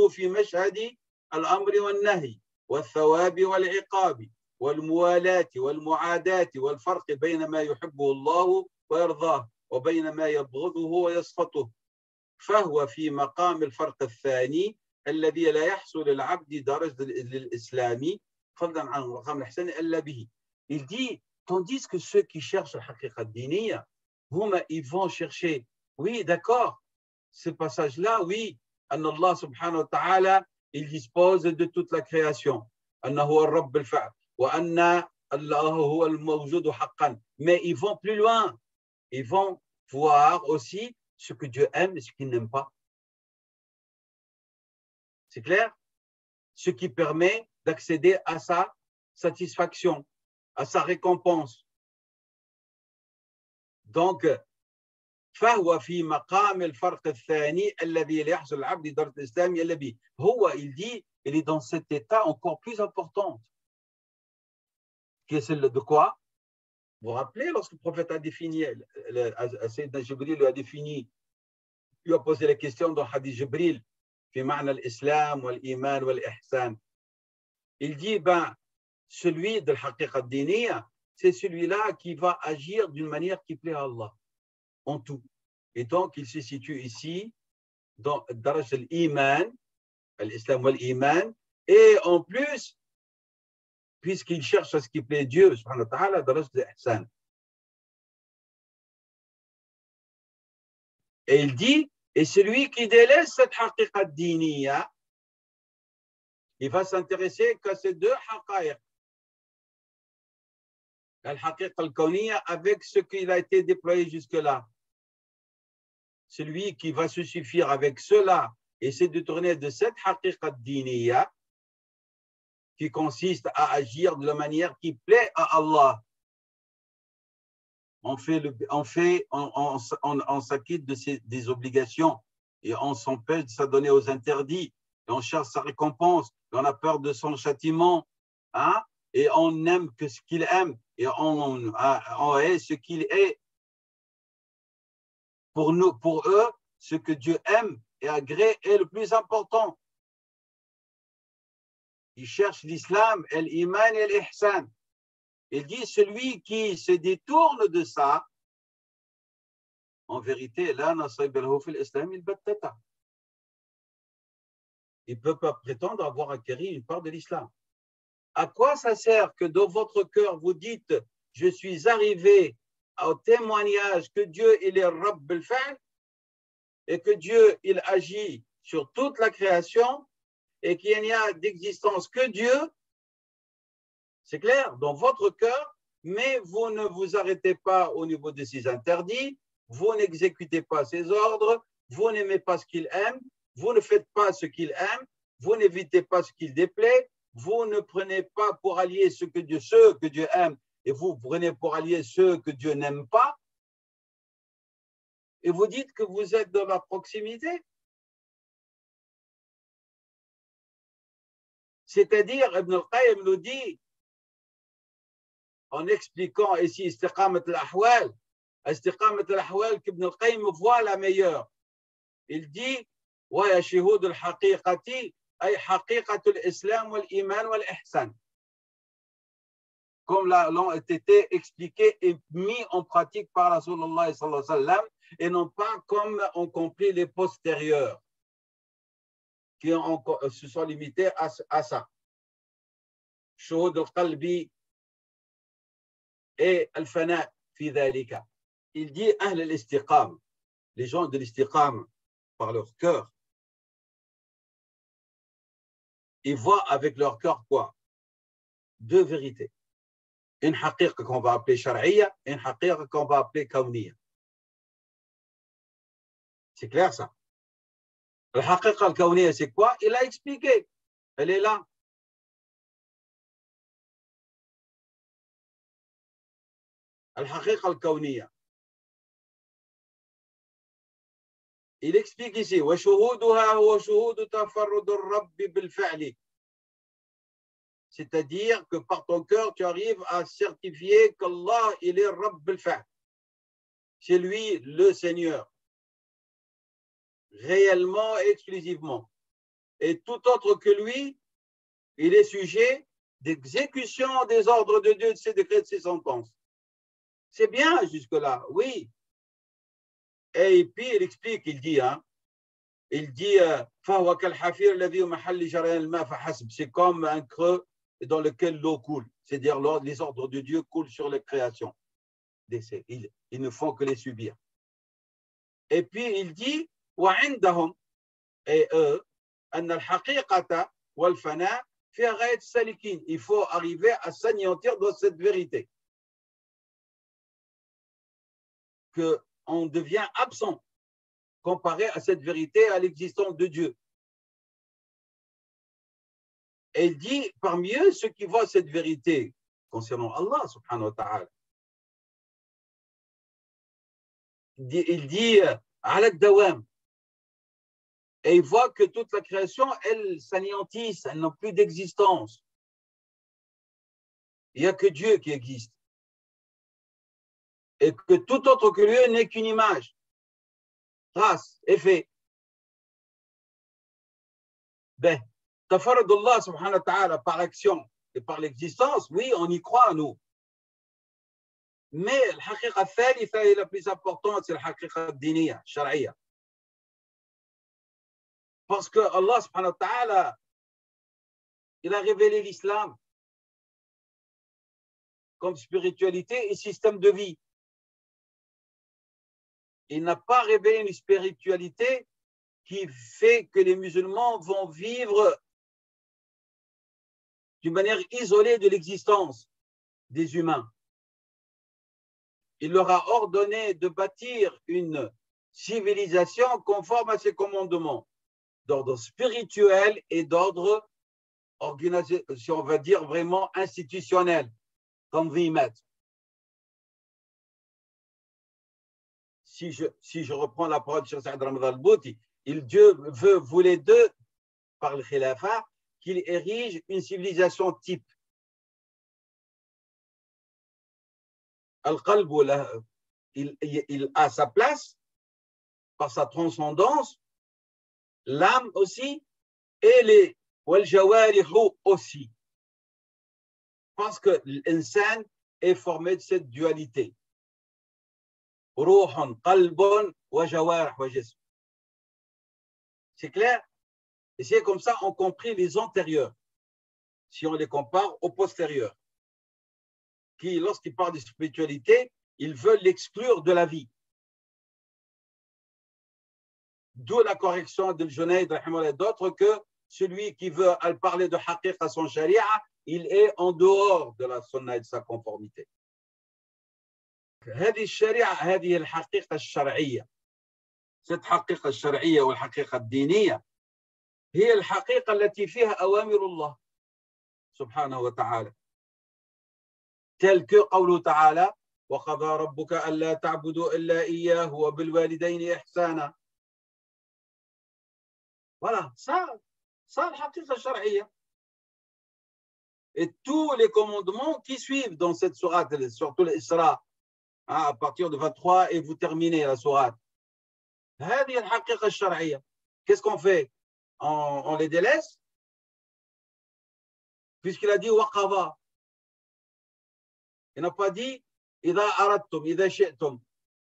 في مشهد الأمر والنهي والثواب والعقاب والموالاة والمعاداة والفرق بين ما يحبه الله ويرضاه وبين ما يبغضه ويسخطه فهو في مقام الفرق الثاني الذي لا يحصل العبد درجة الإسلام فضلا عن مقام الإحسان إلا به. Il dit, tandis que ceux qui cherchent la haqiqa diniya, ils vont chercher, oui, d'accord, ce passage-là, oui, Allah subhanahu wa ta'ala, il dispose de toute la création. Annahu ar-rabb al-fa'l wa anna Allah huwa al-mawjud haqqan. Mais ils vont plus loin. Ils vont voir aussi ce que Dieu aime et ce qu'il n'aime pas. C'est clair? Ce qui permet d'accéder à sa satisfaction, à sa récompense. Donc, فهو في مقام الفرق الثاني الذي يحصل العبد درجة الإسلام إلا به. Il dit, il est dans cet état encore plus important. Qui est celle de quoi? Vous vous rappelez lorsque le prophète a défini, Sayyidina Jibril lui a défini, lui a posé la question dans Hadith Jibril, في معنى الإسلام والإيمان والإحسان. Il dit, ben, celui de l'haqiqa diniya, c'est celui-là qui va agir d'une manière qui plaît à Allah. En tout. Et donc, il se situe ici dans Daraj al-Iman, l'Islam wal-Iman, et en plus, puisqu'il cherche à ce qui plaît Dieu, subhanahu wa ta'ala, Daraj al-Ihsan. Et il dit, et celui qui délaisse cette haqiqa diniya, il va s'intéresser qu'à ces deux haqa'iq. Al-haqiqa al-kawniya avec ce qu'il a été déployé jusque-là. Celui qui va se suffire avec cela et se détourner de cette haqiqa diniya qui consiste à agir de la manière qui plaît à Allah. On s'acquitte des obligations et on s'empêche de s'adonner aux interdits et on cherche sa récompense et on a peur de son châtiment, hein? Et on n'aime que ce qu'il aime et on est ce qu'il est. Pour eux, ce que Dieu aime et agrée est le plus important. Ils cherchent l'islam, l'iman et l'ihsan. Il dit, celui qui se détourne de ça, en vérité, là, il ne peut pas prétendre avoir acquis une part de l'islam. À quoi ça sert que dans votre cœur, vous dites « Je suis arrivé au témoignage que Dieu, il est Rabb al-Fa'l et que Dieu, il agit sur toute la création et qu'il n'y a d'existence que Dieu », c'est clair, dans votre cœur, mais vous ne vous arrêtez pas au niveau de ses interdits, vous n'exécutez pas ses ordres, vous n'aimez pas ce qu'il aime, vous ne faites pas ce qu'il aime, vous n'évitez pas ce qu'il déplaît, vous ne prenez pas pour allier ceux que Dieu aime et vous prenez pour allier ceux que Dieu n'aime pas, et vous dites que vous êtes dans la proximité. C'est-à-dire, Ibn al-Qayyim nous dit, en expliquant ici istiqamat al-ahwal qu'Ibn al-Qayyim voit la meilleure. Il dit wa yashhud al-haqiqati ay haqiqat al-islam wal-iman wal-ihsan. Comme l'ont été expliqués et mis en pratique par Rasulullah sallallahu alayhi wa sallam, et non pas comme ont compris les postérieurs qui se sont limités à ça. Shuhud al-qalbi et al-fana fi dhalika. Il dit ahl al-istiqam, les gens de l'istiqam par leur cœur, ils voient avec leur cœur quoi? Deux vérités. Une haqiqa qu'on va appeler shar'iyya et une haqiqa qu'on va appeler kawniyya. C'est clair ça? La haqiqa al-kawniyya c'est quoi? Il a expliqué. Elle est là. Al-haqiqa al-kawniyya. Il explique ici وشهودها هو شهود تفرد الرب بالفعل. C'est-à-dire que par ton cœur, tu arrives à certifier qu'Allah, il est Rabb al-Fa'l. C'est lui le Seigneur. Réellement et exclusivement. Et tout autre que lui, il est sujet d'exécution des ordres de Dieu, de ses décrets, de ses sentences. C'est bien jusque-là, oui. Et puis il explique, il dit, c'est comme un creux dans lequel l'eau coule, c'est-à-dire les ordres de Dieu coulent sur les créations. Ils ne font que les subir. Et puis il dit, et eux, il faut arriver à s'anéantir dans cette vérité. Qu'on devient absent comparé à cette vérité, à l'existence de Dieu. Et il dit, parmi eux, ceux qui voient cette vérité concernant Allah, subhanahu wa ta'ala, il dit, ala dawam, et il voit que toute la création, elle s'anéantit, elle n'a plus d'existence. Il n'y a que Dieu qui existe. Et que tout autre que lui n'est qu'une image, trace, effet. Ben, tafarad Allah subhanahu wa ta'ala par l'action et par l'existence, oui, on y croit, nous. Mais l'haqiqa thalitha est la plus importante, c'est l'haqiqa diniya, shar'iyya. Parce que Allah subhanahu wa ta'ala, il a révélé l'islam comme spiritualité et système de vie. Il n'a pas révélé une spiritualité qui fait que les musulmans vont vivre d'une manière isolée de l'existence des humains. Il leur a ordonné de bâtir une civilisation conforme à ses commandements, d'ordre spirituel et d'ordre organisation, si on va dire vraiment institutionnel, comme Vimet. Si je reprends la parole de Cheikh Saad Ramadan al-Bouti, Dieu voulait d'eux, par le khilafa, qu'il érige une civilisation type. Al-Qalb, il a sa place par sa transcendance, l'âme aussi, et les wal-jawarihu aussi. Parce que l'insan est formé de cette dualité. Ruhun, qalbun, wa jawarih, wa jism. C'est clair? Et c'est comme ça on compris les antérieurs. si on les compare aux postérieurs, qui, lorsqu'ils parlent de spiritualité, ils veulent l'exclure de la vie. D'où la correction de Junayd et d'autres que celui qui veut parler de haqiq à son sharia, il est en dehors de la sunna et de sa conformité. هذه الشريعة هذه الحقيقة الشرعية. cette حقيقة الشرعية والحقيقة الدينية هي الحقيقة التي فيها أوامر الله سبحانه وتعالى. tel que قوله تعالى وقضى ربك ألا تعبدوا إلا إياه وبالوالدين إحسانا. Voilà, ça الحقيقة الشرعية. Et tous les commandements qui suivent dans cette sourate, surtout l'Isra, à partir de 23 et vous terminez la sourate. هذه الحقيقة الشرعية. Qu'est-ce qu'on fait? On les délaisse? Puisqu'il a dit وقضى. Il n'a pas dit إذا أردتم إذا شئتم.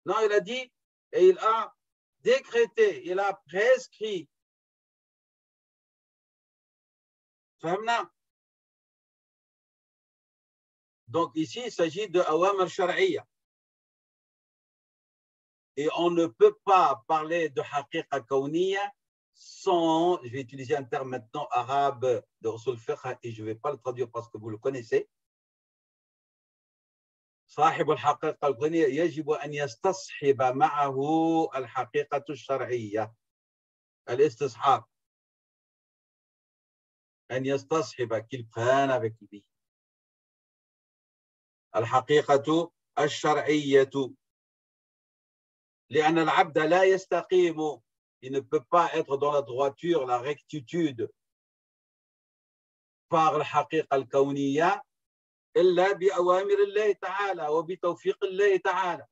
Non, il a dit et il a décrété, il a prescrit. فهمنا? Donc ici, il s'agit de awamir shar'iyya. Et on ne peut pas parler de haqiqa kawniyya sans, je vais utiliser un terme maintenant arabe de usul fiqh et je ne vais pas le traduire parce que vous le connaissez. صاحب الحقيقة الكونية يجب أن يستصحب معه الحقيقة الشرعية. الاستصحاب. أن يستصحب qu'il prenne avec lui. الحقيقة الشرعية. لأن العبد لا يستقيم. Il ne peut pas être dans la droiture, la rectitude par الحقيقة الكونية إلا بأوامر الله تعالى وبتوفيق الله تعالى.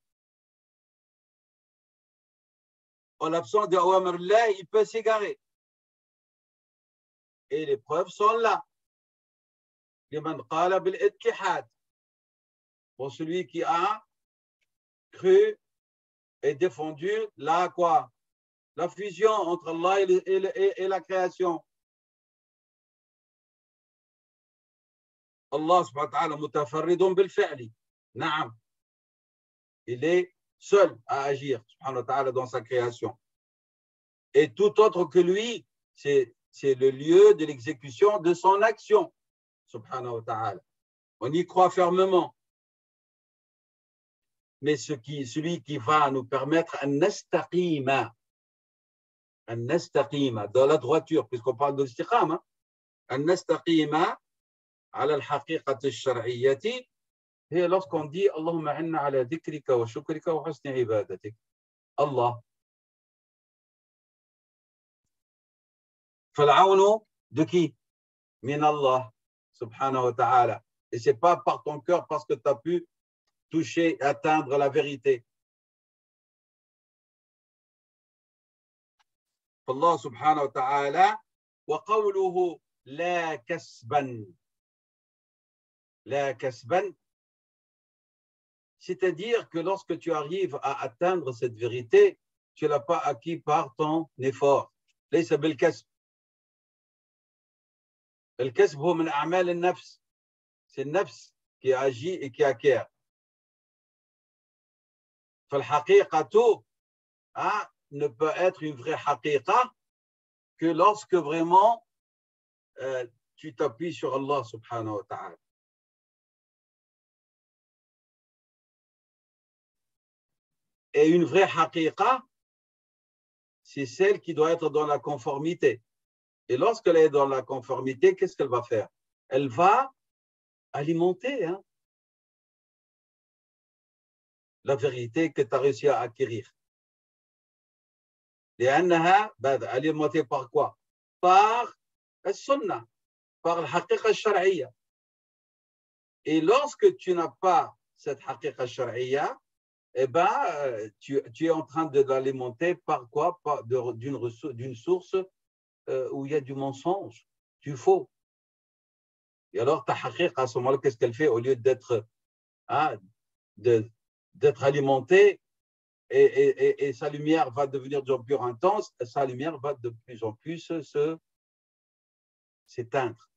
En l'absence d'Awamir Allah, il peut s'égarer. Et les preuves sont là. لمن قال بالاتحاد. Pour celui qui a cru et défendu la quoi? La fusion entre Allah et la création. Allah subhanahu wa ta'ala mutafarridun bil fi'li. Naam. Il est seul à agir subhanahu wa ta'ala dans sa création. Et tout autre que lui, c'est le lieu de l'exécution de son action subhanahu wa ta'ala. On y croit fermement. Mais celui qui va nous permettre un nastaqima, dans la droiture, puisqu'on parle de l'istiqama, un nastaqima على الحقيقة الشرعية هي lorsqu'on dit اللهم أعنا على ذكرك وشكرك وحسن عبادتك. الله. فالعون de qui? من الله سبحانه وتعالى. Et ce n'est pas par ton cœur parce que tu as pu toucher, atteindre la vérité. فالله سبحانه وتعالى وقوله لا كسبا. لا كسبا, c'est-à-dire que lorsque tu arrives à atteindre cette vérité, tu ne l'as pas acquis par ton effort. ليس بالكسب. الكسب هو من أعمال النفس. C'est le nafs qui agit et qui acquiert. فالحقيقة ne peut être une vraie haqiqa que lorsque vraiment tu t'appuies sur Allah subhanahu wa ta'ala. Et une vraie haqiqa, c'est celle qui doit être dans la conformité. Et lorsqu'elle est dans la conformité, qu'est-ce qu'elle va faire? Elle va alimenter la vérité que tu as réussi à acquérir. لأنها alimentée par quoi? Par la sunna, par la haqiqa shar'iyya. Et lorsque tu n'as pas cette haqiqa shar'iyya, eh ben, tu es en train de l'alimenter par quoi? D'une source où il y a du mensonge, du faux. Et alors, ta haqiqa, à ce moment-là, qu'est-ce qu'elle fait? Au lieu d'être alimentée, et sa lumière va devenir de plus en plus intense, sa lumière va de plus en plus s'éteindre.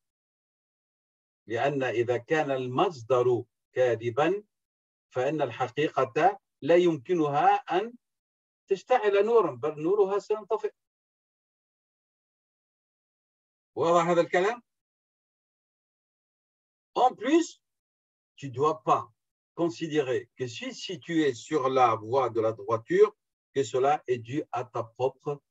لأن إذا كان المصدر كاذبا فإن الحقيقة لا يمكنها أن تشتعل نورا بل نورها سينطفئ. واضح هذا الكلام؟ En plus, tu ne dois pas considérer que si tu es sur la voie de la droiture, que cela est dû à ta propre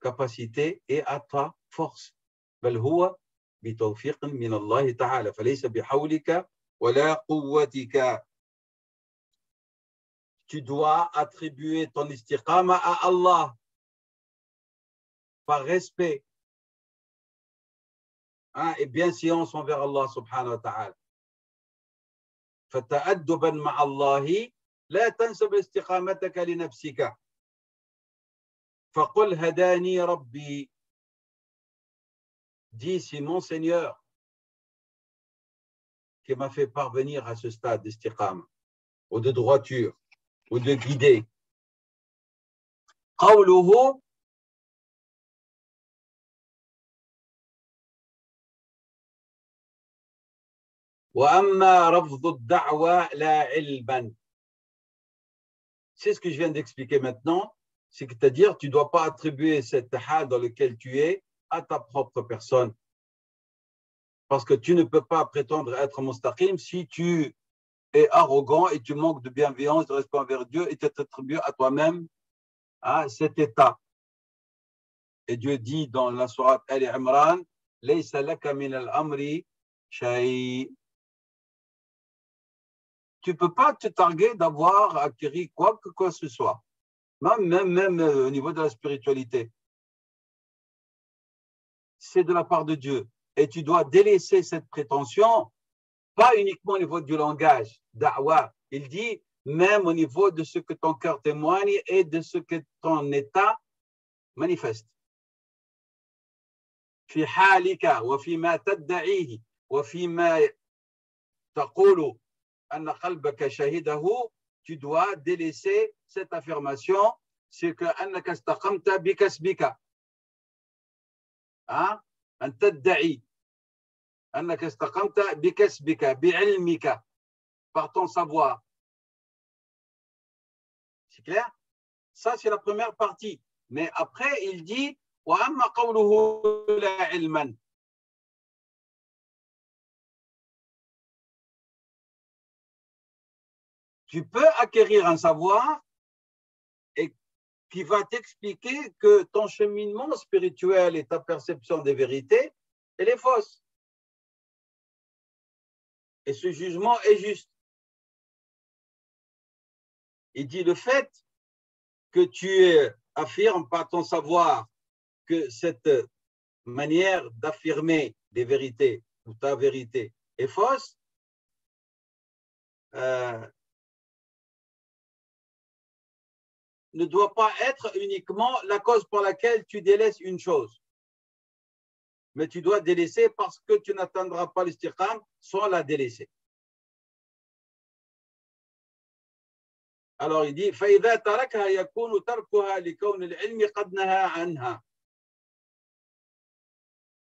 capacité et à ta force. بل هو بتوفيق من الله تعالى فليس بحولك ولا قوتك. Tu dois attribuer ton istiqama à Allah par respect et bienséance envers Allah subhanahu wa ta'ala. فتأدبا مع الله لا تنسب استقامتك لنفسك فقل هداني ربي. Dis, c'est mon Seigneur qui m'a fait parvenir à ce stade d'istiqama ou de droiture ou de guider. قوله وأما رفض الدعوة لا علما. C'est ce que je viens d'expliquer maintenant, c'est-à-dire tu ne dois pas attribuer cette hal dans lequel tu es à ta propre personne. Parce que tu ne peux pas prétendre être mustaqim si tu es arrogant et tu manques de bienveillance, de respect envers Dieu et tu t'attribues à toi-même cet état. Et Dieu dit dans la sourate Al-Imran, Laysa laka min al-amri shay. Tu ne peux pas te targuer d'avoir acquis quoi que ce soit, même au niveau de la spiritualité. C'est de la part de Dieu. Et tu dois délaisser cette prétention, pas uniquement au niveau du langage, da'wa. Il dit, même au niveau de ce que ton cœur témoigne et de ce que ton état manifeste. في حالك وفيما تدعيه وفيما تقول أن قلبك شهده, tu dois délaisser cette affirmation, c'est que أنك استقمت بكسبك. أن تدعي أنك استقمت بكسبك بعلمك par ton savoir. C'est clair? Ça, c'est la première partie. Mais après, il dit وأما قوله لا علما. Tu peux acquérir un savoir et qui va t'expliquer que ton cheminement spirituel et ta perception des vérités, elle est fausse. Et ce jugement est juste. Il dit le fait que tu affirmes par ton savoir que cette manière d'affirmer des vérités ou ta vérité est fausse, ne doit pas être uniquement la cause pour laquelle tu délaisses une chose. Mais tu dois délaisser parce que tu n'atteindras pas l'istiqam sans la délaisser. Alors il dit فإذا تركها يكون تركها لكون العلم قد نهى عنها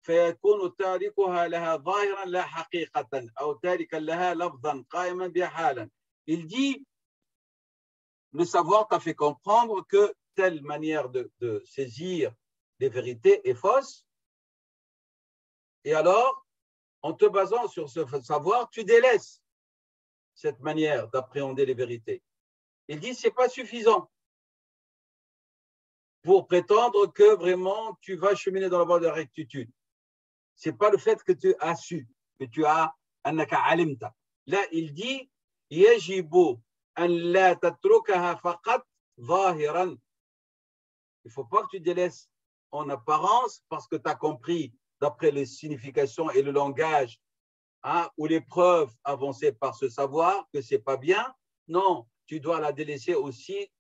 فيكون تاركها لها ظاهرا لا حقيقة أو تاركا لها لفظا قائما بها حالا. Il dit le savoir t'a fait comprendre que telle manière de saisir les vérités est fausse. Et alors, en te basant sur ce savoir, tu délaisses cette manière d'appréhender les vérités. Il dit ce n'est pas suffisant pour prétendre que vraiment tu vas cheminer dans la voie de la rectitude. Ce n'est pas le fait que tu as su, que tu as annaka alimta. Là, il dit yajibu an la tatrukaha faqat zahiran. Il ne faut pas que tu délaisses en apparence parce que tu as compris d'après les significations et le langage ou les preuves avancées par ce savoir que ce n'est pas bien. Non, tu dois la délaisser aussi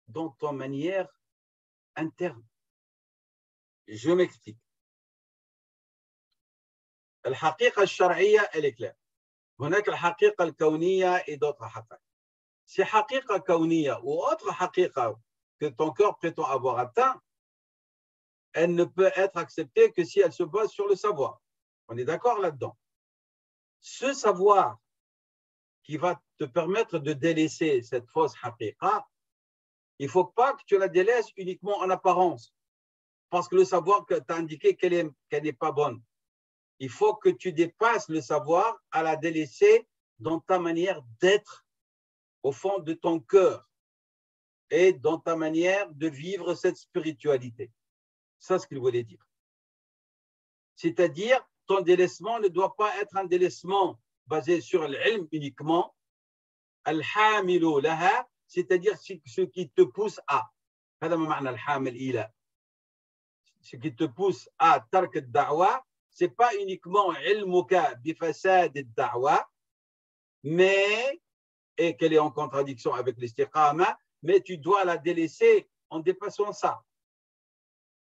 dans ton manière interne. Je m'explique. الحقيقة الشرعية elle est claire. هناك الحقيقة الكونية et d'autres حقائق. Si حقيقة كونية ou autre حقيقة que ton cœur prétend avoir atteint, elle ne peut être acceptée que si elle se base sur le savoir. On est d'accord là-dedans. ce savoir qui va te permettre de délaisser cette fausse haqiqa, il ne faut pas que tu la délaisses uniquement en apparence, parce que le savoir que tu as indiqué qu'elle n'est pas bonne. Il faut que tu dépasses le savoir à la délaisser dans ta manière d'être au fond de ton cœur et dans ta manière de vivre cette spiritualité. C'est ce qu'il voulait dire. C'est-à-dire, ton délaissement ne doit pas être un délaissement basé sur l'ilm uniquement, al-hamilu laha, c'est-à-dire ce qui te pousse à. Ce qui te pousse à tark ad-da'wa, ce n'est pas uniquement ilmuka bifasad ad-da'wa, mais, et qu'elle est en contradiction avec l'istiqama, mais tu dois la délaisser en dépassant ça.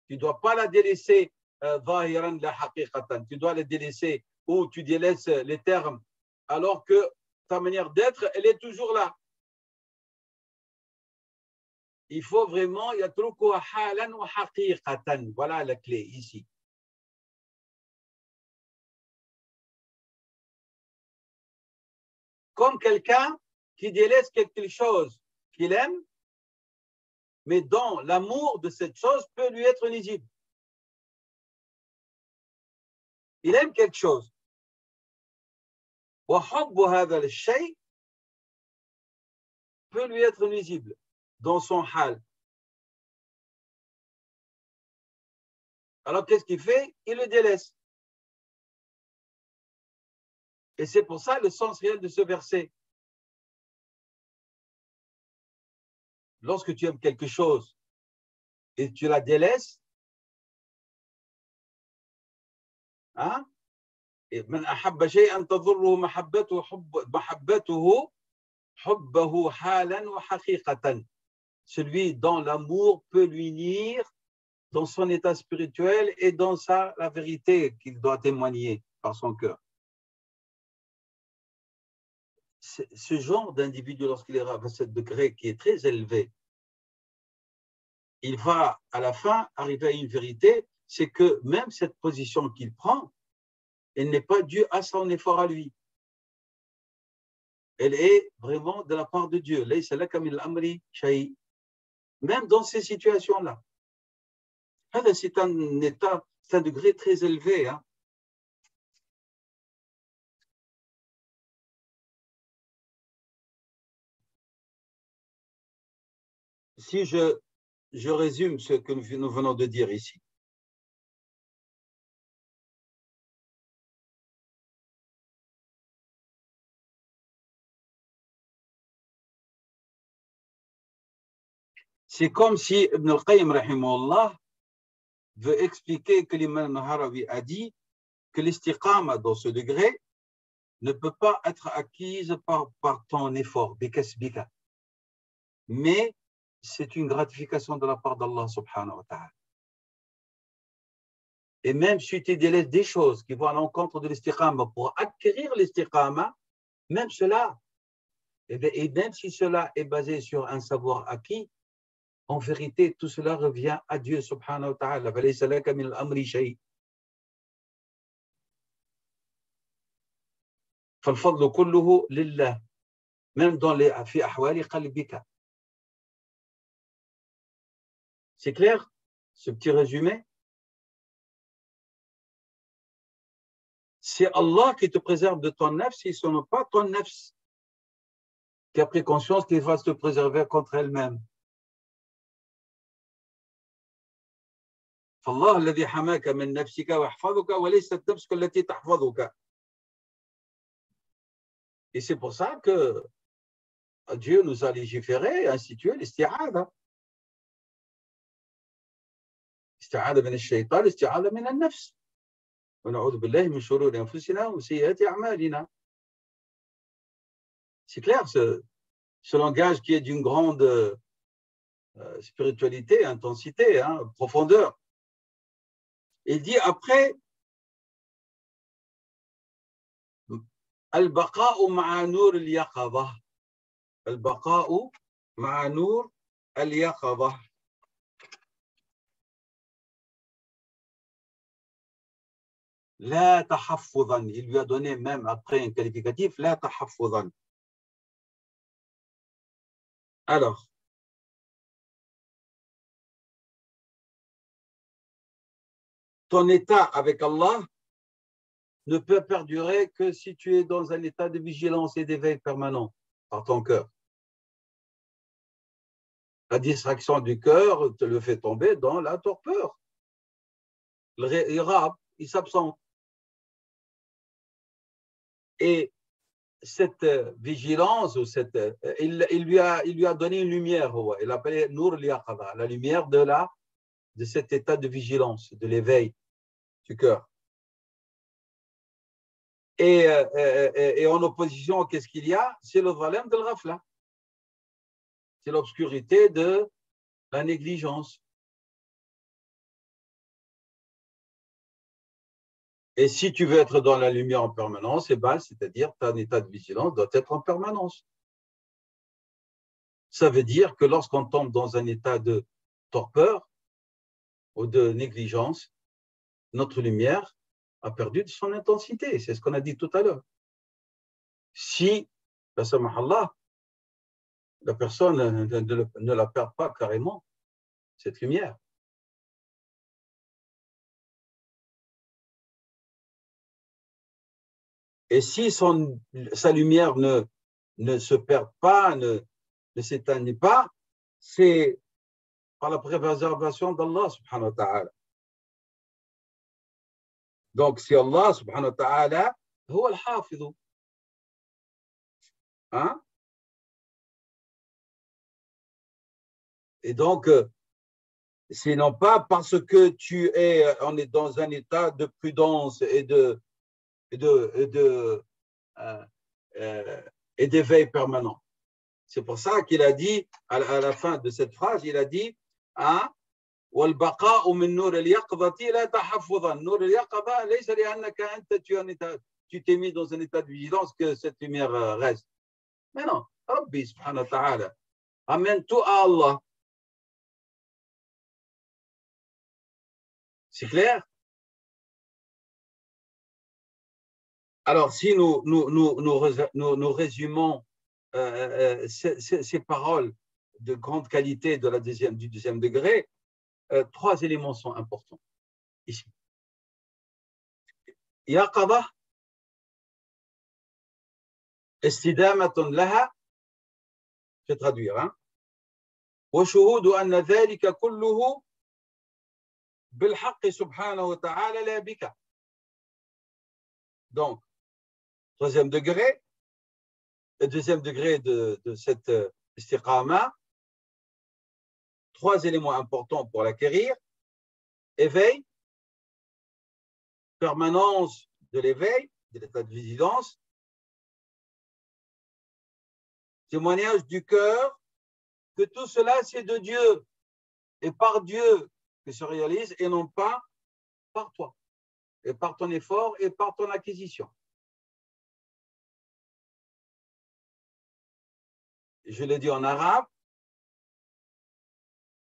Tu ne dois pas la délaisser zahiran la haqiqatan. Tu dois la délaisser ou tu délaisses les termes alors que ta manière d'être, elle est toujours là. Il faut vraiment yatrukuha halan wa haqiqatan. Voilà la clé ici. Comme quelqu'un qui délaisse quelque chose qu'il aime, mais dont l'amour de cette chose peut lui être nuisible. Il aime quelque chose. وحب هذا الشيء peut lui être nuisible dans son hal. Alors qu'est-ce qu'il fait? Il le délaisse. Et c'est pour ça le sens réel de ce verset. Lorsque tu aimes quelque chose et tu la délaisses, hein? من أحب شيئا تضره محبته حبه حالا وحقيقة. Celui dont l'amour peut lui nuire dans son état spirituel et dans la vérité qu'il doit témoigner par son cœur. Ce genre d'individu, lorsqu'il est à ce degré qui est très élevé, il va à la fin arriver à une vérité, c'est que même cette position qu'il prend, elle n'est pas due à son effort à lui. Elle est vraiment de la part de Dieu. Même dans ces situations-là. C'est un état, c'est un degré très élevé. Hein. Si je résume ce que nous venons de dire ici. C'est comme si Ibn al-Qayyim rahimahullah veut expliquer que l'imam Harawi a dit que l'istiqama dans ce degré ne peut pas être acquise par ton effort, bikasbika. Mais c'est une gratification de la part d'Allah subhanahu wa ta'ala. Et même si tu délaisses des choses qui vont à l'encontre de l'istiqama pour acquérir l'istiqama, même cela, et même si cela est basé sur un savoir acquis, en vérité, tout cela revient à Dieu subhanahu wa ta'ala. فَلَيْسَ لَكَ مِنَ الْأَمْرِ شَيْءٍ. فَالْفَضْلُ كُلُّهُ لِلَّهِ. Même dans les في أحوال قلبك. C'est clair, ce petit résumé? C'est Allah qui te préserve de ton nafs, et ce n'est pas ton nafs qui a pris conscience qu'il va se préserver contre elle-même. فالله الذي حماك من نفسك ويحفظك وليست نفسك التي تحفظك. Et c'est pour ça que Dieu nous a légiféré et institué l'isti'adha. استعاذة من الشيطان استعاذة من النفس ونعوذ بالله من شرور أنفسنا وسيئات أعمالنا. C'est clair, ce langage qui est d'une grande spiritualité, intensité, hein, profondeur. Il dit après Al-Baqa'u ma'a nur al-yaqadha. Al-Baqa'u ma'a nur al-yaqadha. La tahaffuzan. Il lui a donné même après un qualificatif, la tahaffuzan. Alors, ton état avec Allah ne peut perdurer que si tu es dans un état de vigilance et d'éveil permanent par ton cœur. La distraction du cœur te le fait tomber dans la torpeur. Il rappe, il s'absente. Et cette vigilance, ou il lui a donné une lumière, il l'appelait Nour al-Yaqadha, la lumière de cet état de vigilance, de l'éveil du cœur. Et en opposition, qu'est-ce qu'il y a? C'est le Zalem de l'Ghafla. C'est l'obscurité de la négligence. Et si tu veux être dans la lumière en permanence, c'est-à-dire ton état de vigilance doit être en permanence. Ça veut dire que lorsqu'on tombe dans un état de torpeur ou de négligence, notre lumière a perdu de son intensité. C'est ce qu'on a dit tout à l'heure. Si, la personne ne la perd pas carrément, cette lumière. Et si sa lumière ne se perd pas, ne s'éteigne pas, c'est par la préservation d'Allah subhanahu wa ta'ala. Donc, si Allah subhanahu wa ta'ala, huwa al-hafidhu. Hein? Et donc, c'est non pas parce que on est dans un état de prudence et d'éveil permanent. C'est pour ça qu'il a dit, à la fin de cette phrase, il a dit, hein, والبقاء من نور اليقظة لا تحفظا. نور اليقظة ليس لأنك أنت tu t'es mis dans un état de vigilance que cette lumière reste. Mais non, Rabbi subhanahu wa ta'ala, amène tout à Allah. C'est clair? Alors, si nous résumons ces paroles de grande qualité du deuxième degré, 3 éléments sont importants ici. Yaqadha, istidamatun laha, je vais traduire, hein. وشهود أن ذلك كله بالحق سبحانه وتعالى لا بك. Donc, deuxième degré de cette istiqama, 3 éléments importants pour l'acquérir: éveil, permanence de l'éveil, de l'état de vigilance, témoignage du cœur que tout cela c'est de Dieu et par Dieu que se réalise et non pas par toi et par ton effort et par ton acquisition. Je l'ai dit en arabe,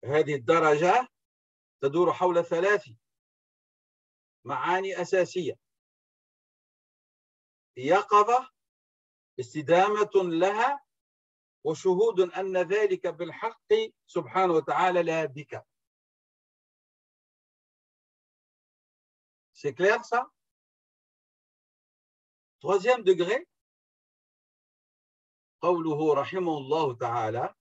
هذه الدرجة تدور حول 3 معاني أساسية: يقظة، استدامة لها، وشهود أن ذلك بالحق سبحانه وتعالى لا بك. C'est clair ça? 3e degré, قوله رحمه الله تعالى: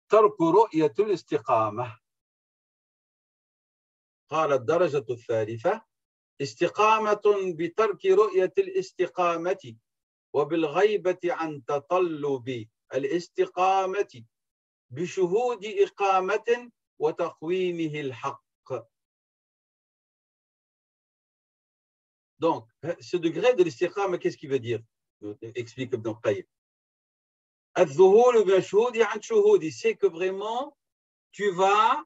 ترك رؤية الاستقامة. قال الدرجة الثالثة: استقامة بترك رؤية الاستقامة وبالغيبة عن تطلب الاستقامة بشهود إقامة وتقويمه الحق. Donc, ce degré de l'istiqama, qu'est-ce qu'il veut dire? Explique Ibn Qayyim. الظهور بشهود عن شهود, c'est que vraiment tu vas,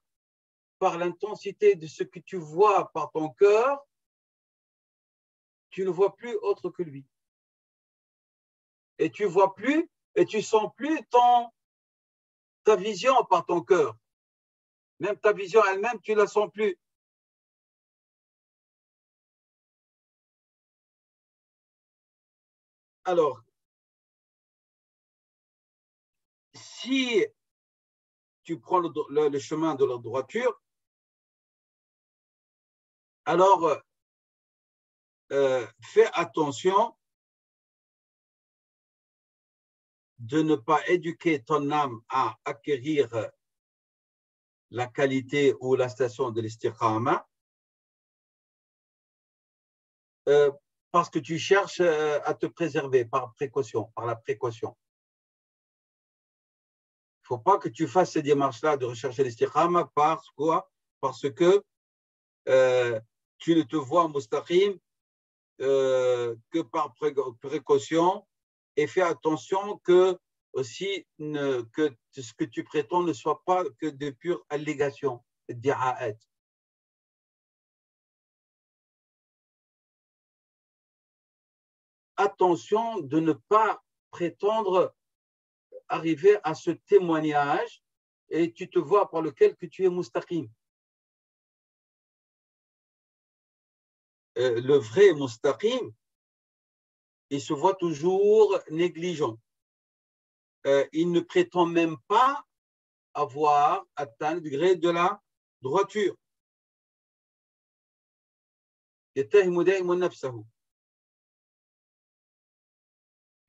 par l'intensité de ce que tu vois par ton cœur, tu ne vois plus autre que lui. Et tu vois plus, et tu sens plus ta vision par ton cœur. Même ta vision elle-même, tu ne la sens plus. Alors, si tu prends le chemin de la droiture, alors fais attention de ne pas éduquer ton âme à acquérir la qualité ou la station de l'istiqama parce que tu cherches à te préserver par précaution, par la précaution. Il ne faut pas que tu fasses ces démarches-là de rechercher l'istiqama parce que tu ne te vois mustaqim que par précaution et fais attention que aussi que ce que tu prétends ne soit pas que de pure allégation, d'ira'at. Attention de ne pas prétendre arriver à ce témoignage et tu te vois par lequel que tu es mustaqim. Le vrai mustaqim, il se voit toujours négligent. Il ne prétend même pas avoir atteint le degré de la droiture. Et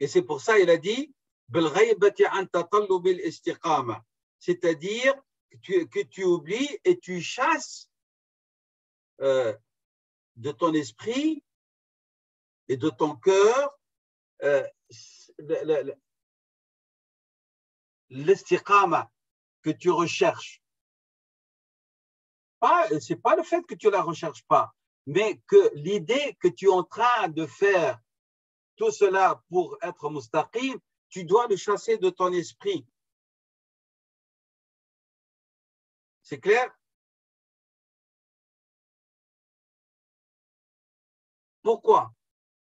c'est pour ça qu'il a dit c'est-à-dire que tu oublies et tu chasses de ton esprit et de ton cœur l'istiqama que tu recherches. Ce n'est pas le fait que tu ne la recherches pas, mais que l'idée que tu es en train de faire tout cela pour être mustaqim, tu dois le chasser de ton esprit. C'est clair? Pourquoi?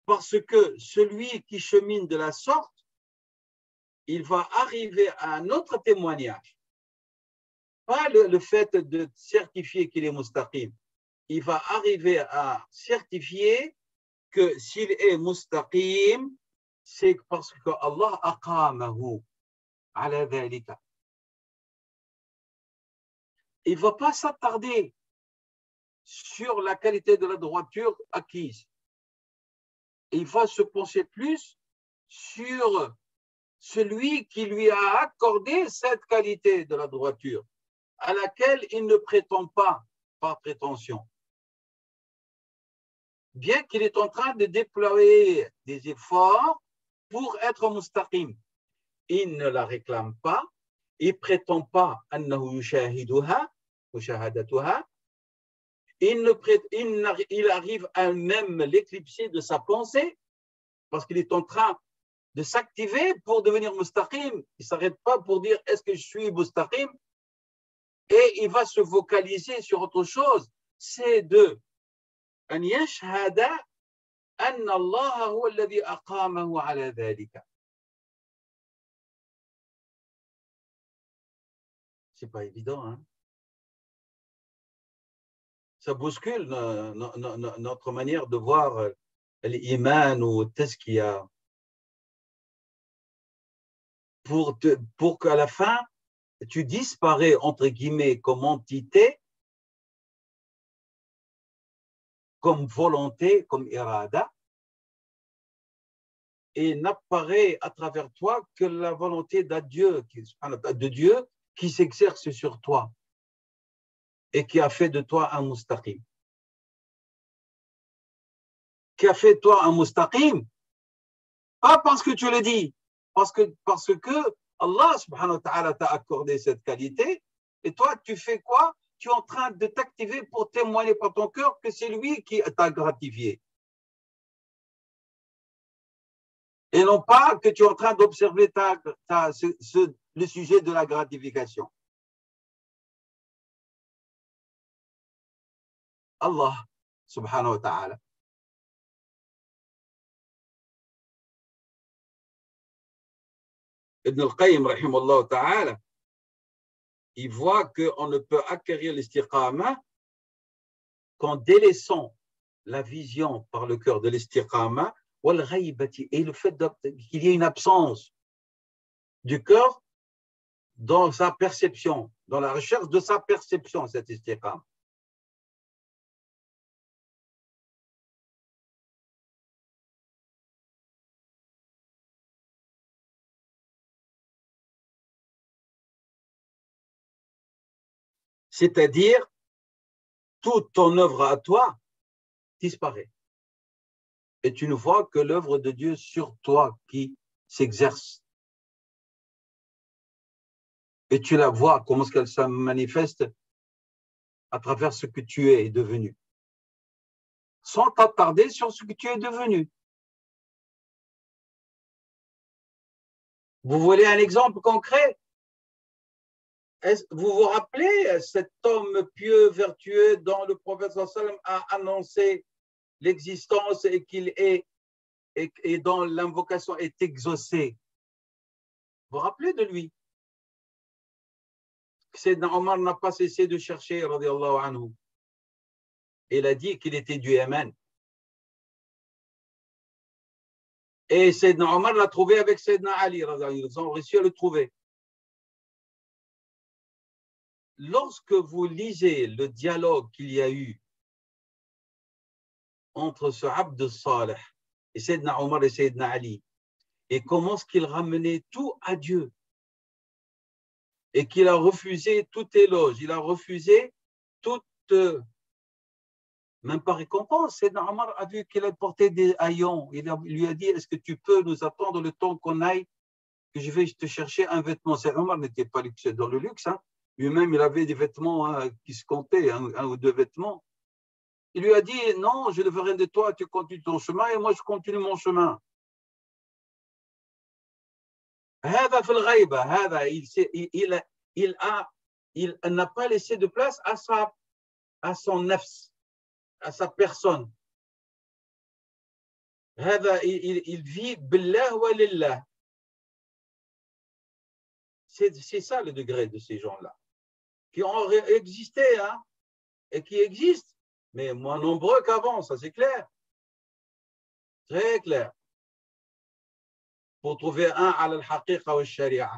Parce que celui qui chemine de la sorte, il va arriver à un autre témoignage. Pas le fait de certifier qu'il est mustaqim. Il va arriver à certifier que s'il est mustaqim, c'est parce que Allah aqamahu ala dhalika. Il ne va pas s'attarder sur la qualité de la droiture acquise. Il va se pencher plus sur celui qui lui a accordé cette qualité de la droiture, à laquelle il ne prétend pas par prétention. Bien qu'il est en train de déployer des efforts pour être mustaqim. Il ne la réclame pas, il ne prétend pas annahu yushahiduha, mushahadatuha. Il arrive à même l'éclipser de sa pensée parce qu'il est en train de s'activer pour devenir mustaqim. Il ne s'arrête pas pour dire est-ce que je suis mustaqim et il va se focaliser sur autre chose. C'est de أن يشهد أن الله هو الذي أقامه على ذلك. C'est pas évident, hein? Ça bouscule notre manière de voir l'iman ou tazkiya. Pour qu'à la fin, tu disparais, entre guillemets, comme entité, comme volonté, comme irada, et n'apparaît à travers toi que la volonté de Dieu qui s'exerce sur toi et qui a fait de toi un mustaqim. Qui a fait de toi un mustaqim, pas parce que tu le dis, parce que Allah subhanahu wa ta'ala t'a accordé cette qualité, et toi tu fais quoi? Tu es en train de t'activer pour témoigner par ton cœur que c'est lui qui t'a gratifié. Et non pas que tu es en train d'observer le sujet de la gratification. Allah subhanahu wa ta'ala. Ibn al-Qayyim rahimahullah ta'ala, il voit qu'on ne peut acquérir l'istiqama qu'en délaissant la vision par le cœur de l'istiqama et le fait qu'il y ait une absence du cœur dans sa perception, dans la recherche de sa perception, cette istiqama. C'est-à-dire, toute ton œuvre à toi disparaît. Et tu ne vois que l'œuvre de Dieu sur toi qui s'exerce. Et tu la vois, comment est-ce qu'elle se manifeste à travers ce que tu es devenu. Sans t'attarder sur ce que tu es devenu. Vous voulez un exemple concret? Vous vous rappelez cet homme pieux, vertueux, dont le prophète sallam a annoncé l'existence et qu'il est et dont l'invocation est exaucée? Vous vous rappelez de lui? Sayyidina Omar n'a pas cessé de chercher, radiyallahu anhu. Il a dit qu'il était du Yémen. Et Sayyidina Omar l'a trouvé avec Sayyidina Ali, ils ont réussi à le trouver. Lorsque vous lisez le dialogue qu'il y a eu entre ce Abd Saleh et Sayyidina Omar et Sayyidina Ali, et comment est-ce qu'il ramenait tout à Dieu, et qu'il a refusé tout éloge, il a refusé toute, même pas récompense. Sayyidina Omar a vu qu'il a porté des haillons, il lui a dit, est-ce que tu peux nous attendre le temps qu'on aille, que je vais te chercher un vêtement? Sayyidina Omar n'était pas dans le luxe, hein. Lui-même, il avait des vêtements qui se comptaient, un ou deux vêtements. Il lui a dit, non, je ne veux rien de toi, tu continues ton chemin et moi je continue mon chemin. Il n'a pas laissé de place à son nafs, à sa personne. Il vit billah wa lillah. C'est ça le degré de ces gens-là, qui ont existé, hein, et qui existent, mais moins nombreux qu'avant, ça c'est clair. Très clair. Pour trouver un à al-haqiqa wa sharia.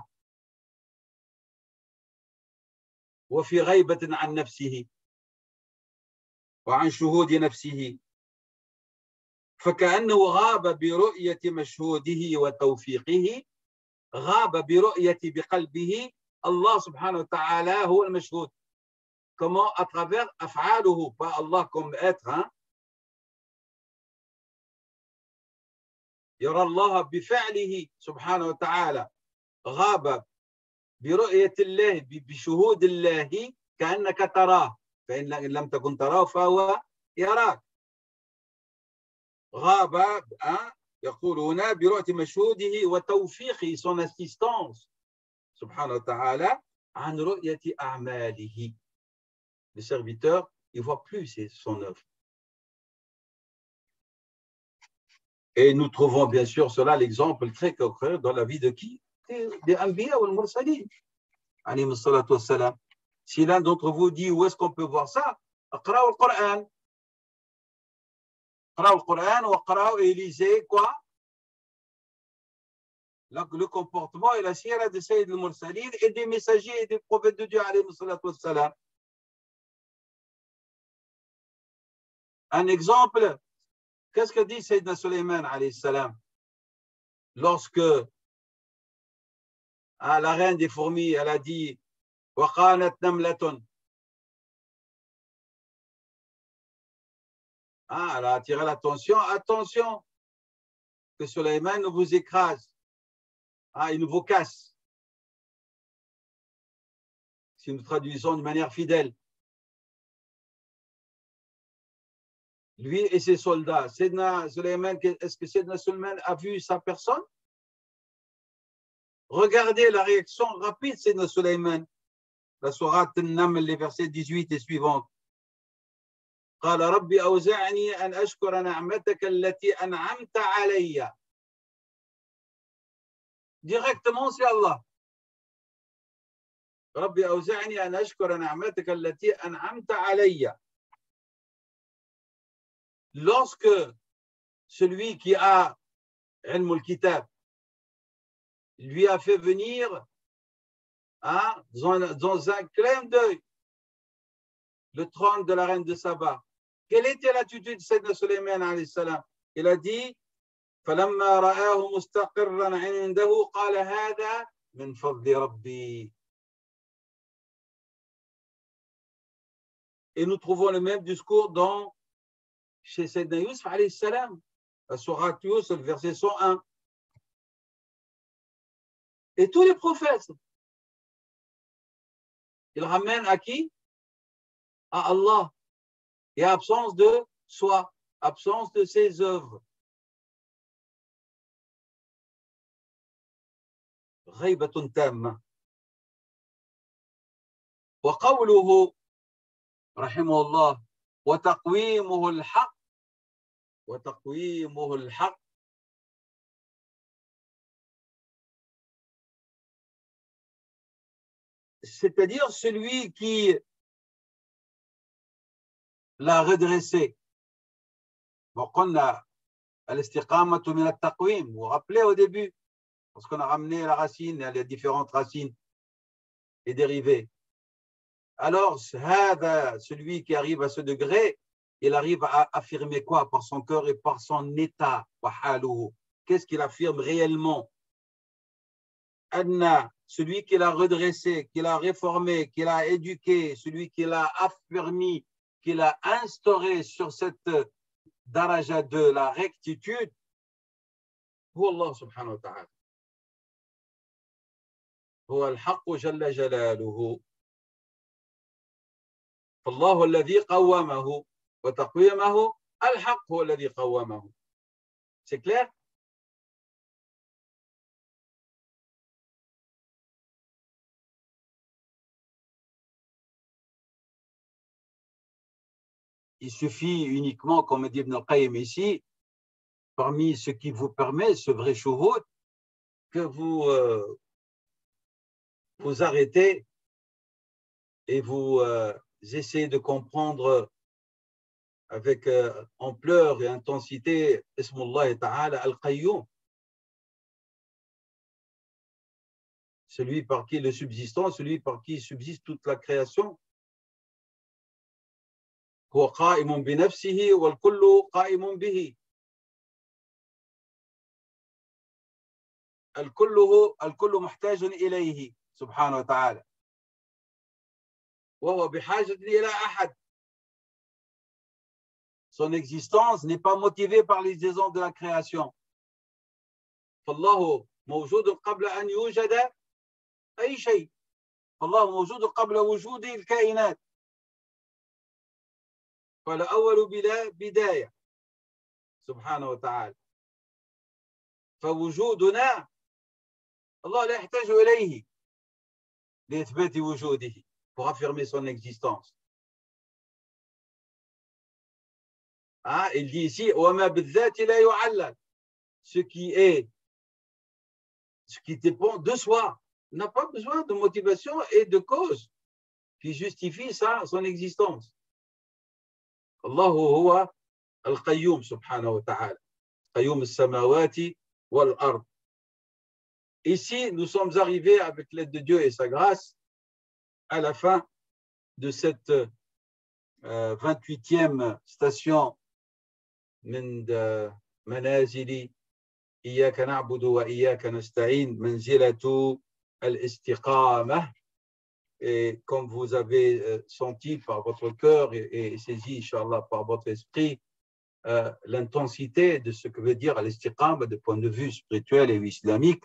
وفي غيبة عن نفسه وعن شهود نفسه فكأنه غاب برؤية مشهوده وتوفيقه غاب برؤية بقلبه الله سبحانه وتعالى هو المشهود. Comment? À travers أفعاله, pas Allah comme être, hein? يرى الله بفعله سبحانه وتعالى غاب برؤية الله بشهود الله كأنك تراه فإن لم تكن تراه فهو يراك. غاب يقول هنا برؤية مشهوده وتوفيقه son assistance سبحانه وتعالى عن رؤية أعماله. Le serviteur, il ne voit plus son œuvre. Et nous trouvons bien sûr cela, l'exemple très concret dans la vie de qui? Des Anbiya ou al-Mursalin. Alayhi salatu wassalam. Si l'un d'entre vous dit où est-ce qu'on peut voir ça, اقرأوا القرآن. اقرأوا القرآن واقرأوا et lisez quoi? Le comportement et la sira de Sayyid al-Mursalin et des messagers et des prophètes de Dieu alayhi salatu wassalam. Un exemple, qu'est-ce que dit Sayyidina Sulayman alayhi salam lorsque la reine des fourmis, elle a dit وَقَالَتْ نَمْلَةٌ. Elle a attiré l'attention. Attention, que Sulayman ne vous écrase. Il ne vous casse. Si nous traduisons de manière fidèle. Lui et ses soldats. Sayyidina Sulayman, est-ce que Sayyidina Sulayman a vu sa personne? Regardez la réaction rapide de Sayyidina Sulayman. La sourate An-Naml, les versets 18 et suivants. قال ربي أوزعني أن أشكر نعمتك التي أنعمت علي. Directement, c'est Allah. ربي أوزعني أن أشكر نعمتك التي أنعمت علي. Lorsque celui qui a ilm al-kitab lui a fait venir dans un clin d'œil le trône de la reine de Saba, quelle était l'attitude de Sayyidina Sulayman alayhi salam? Il a dit فلما رآه مستقرا عنده قال هذا من فضل ربي. Et nous trouvons le même discours chez Sayyidina Yusuf alayhi salam, la sourate Yusuf, le verset 101. Et tous les prophètes, ils ramènent à qui? À Allah. Et absence de soi, absence de ses œuvres. غيبة تامة. وقوله رحمه الله وتقويمه الحق وتقويمه الحق، c'est-à-dire celui qui l'a redressé. وقلنا الاستقامة من التقويم. Vous vous rappelez au début, parce qu'on a ramené la racine, les différentes racines et dérivées. Alors, celui qui arrive à ce degré, il arrive à affirmer quoi? Par son cœur et par son état. Qu'est-ce qu'il affirme réellement? Anna, celui qui l'a redressé, qui l'a réformé, qui l'a éduqué, celui qui l'a affermi, qui l'a instauré sur cette daraja de la rectitude, هو الله سبحانه وتعالى. هو الحق جل جلاله. فالله الذي قومه وتقويمه الحق هو الذي قومه. C'est clair? Il suffit uniquement, comme dit Ibn al-Qayyim ici, parmi ce qui vous permet ce vrai shuhud, que vous vous arrêtez et vous essayez de comprendre avec ampleur et intensité Ismullah Ta'ala Al-Qayyum, celui par qui le subsistant, celui par qui subsiste toute la création. هو قائم بنفسه والكل قائم به. الكل محتاج إليه سبحانه وتعالى. وهو بحاجة إلى أحد. Son existence n'est pas motivée par les raisons de la création. فالله موجود قبل أن يوجد أي شيء. فالله موجود قبل وجود الكائنات. فالأول بلا بداية سبحانه وتعالى. فوجودنا الله لا يحتاج إليه لإثبات وجوده pour affirmer son existence. Il dit ici وما بالذات لا يعلل. Ce qui dépend de soi n'a pas besoin de motivation et de cause qui justifie son existence. الله هو القيوم سبحانه وتعالى قيوم السماوات والأرض. Ici, nous sommes arrivés avec l'aide de Dieu et sa grâce à la fin de cette 28e station من منازل إياك نعبد وإياك نستعين منزلة الاستقامة. Et comme vous avez senti par votre cœur et saisi, Inch'Allah, par votre esprit, l'intensité de ce que veut dire l'istiqama de point de vue spirituel et islamique,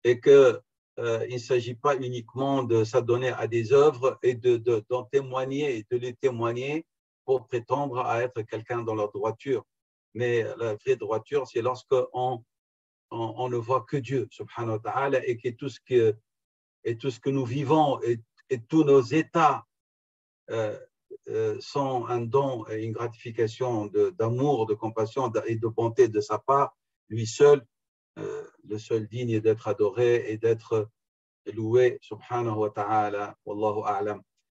et qu'il ne s'agit pas uniquement de s'adonner à des œuvres et d'en témoigner et de les témoigner pour prétendre à être quelqu'un dans la droiture. Mais la vraie droiture, c'est lorsqu'on ne voit que Dieu, subhanahu wa ta'ala, et que tout ce que nous vivons et tous nos états sont un don et une gratification d'amour, de compassion et de bonté de sa part, lui seul, le seul digne d'être adoré et d'être loué subhanahu wa ta'ala. Wallahu a'lam.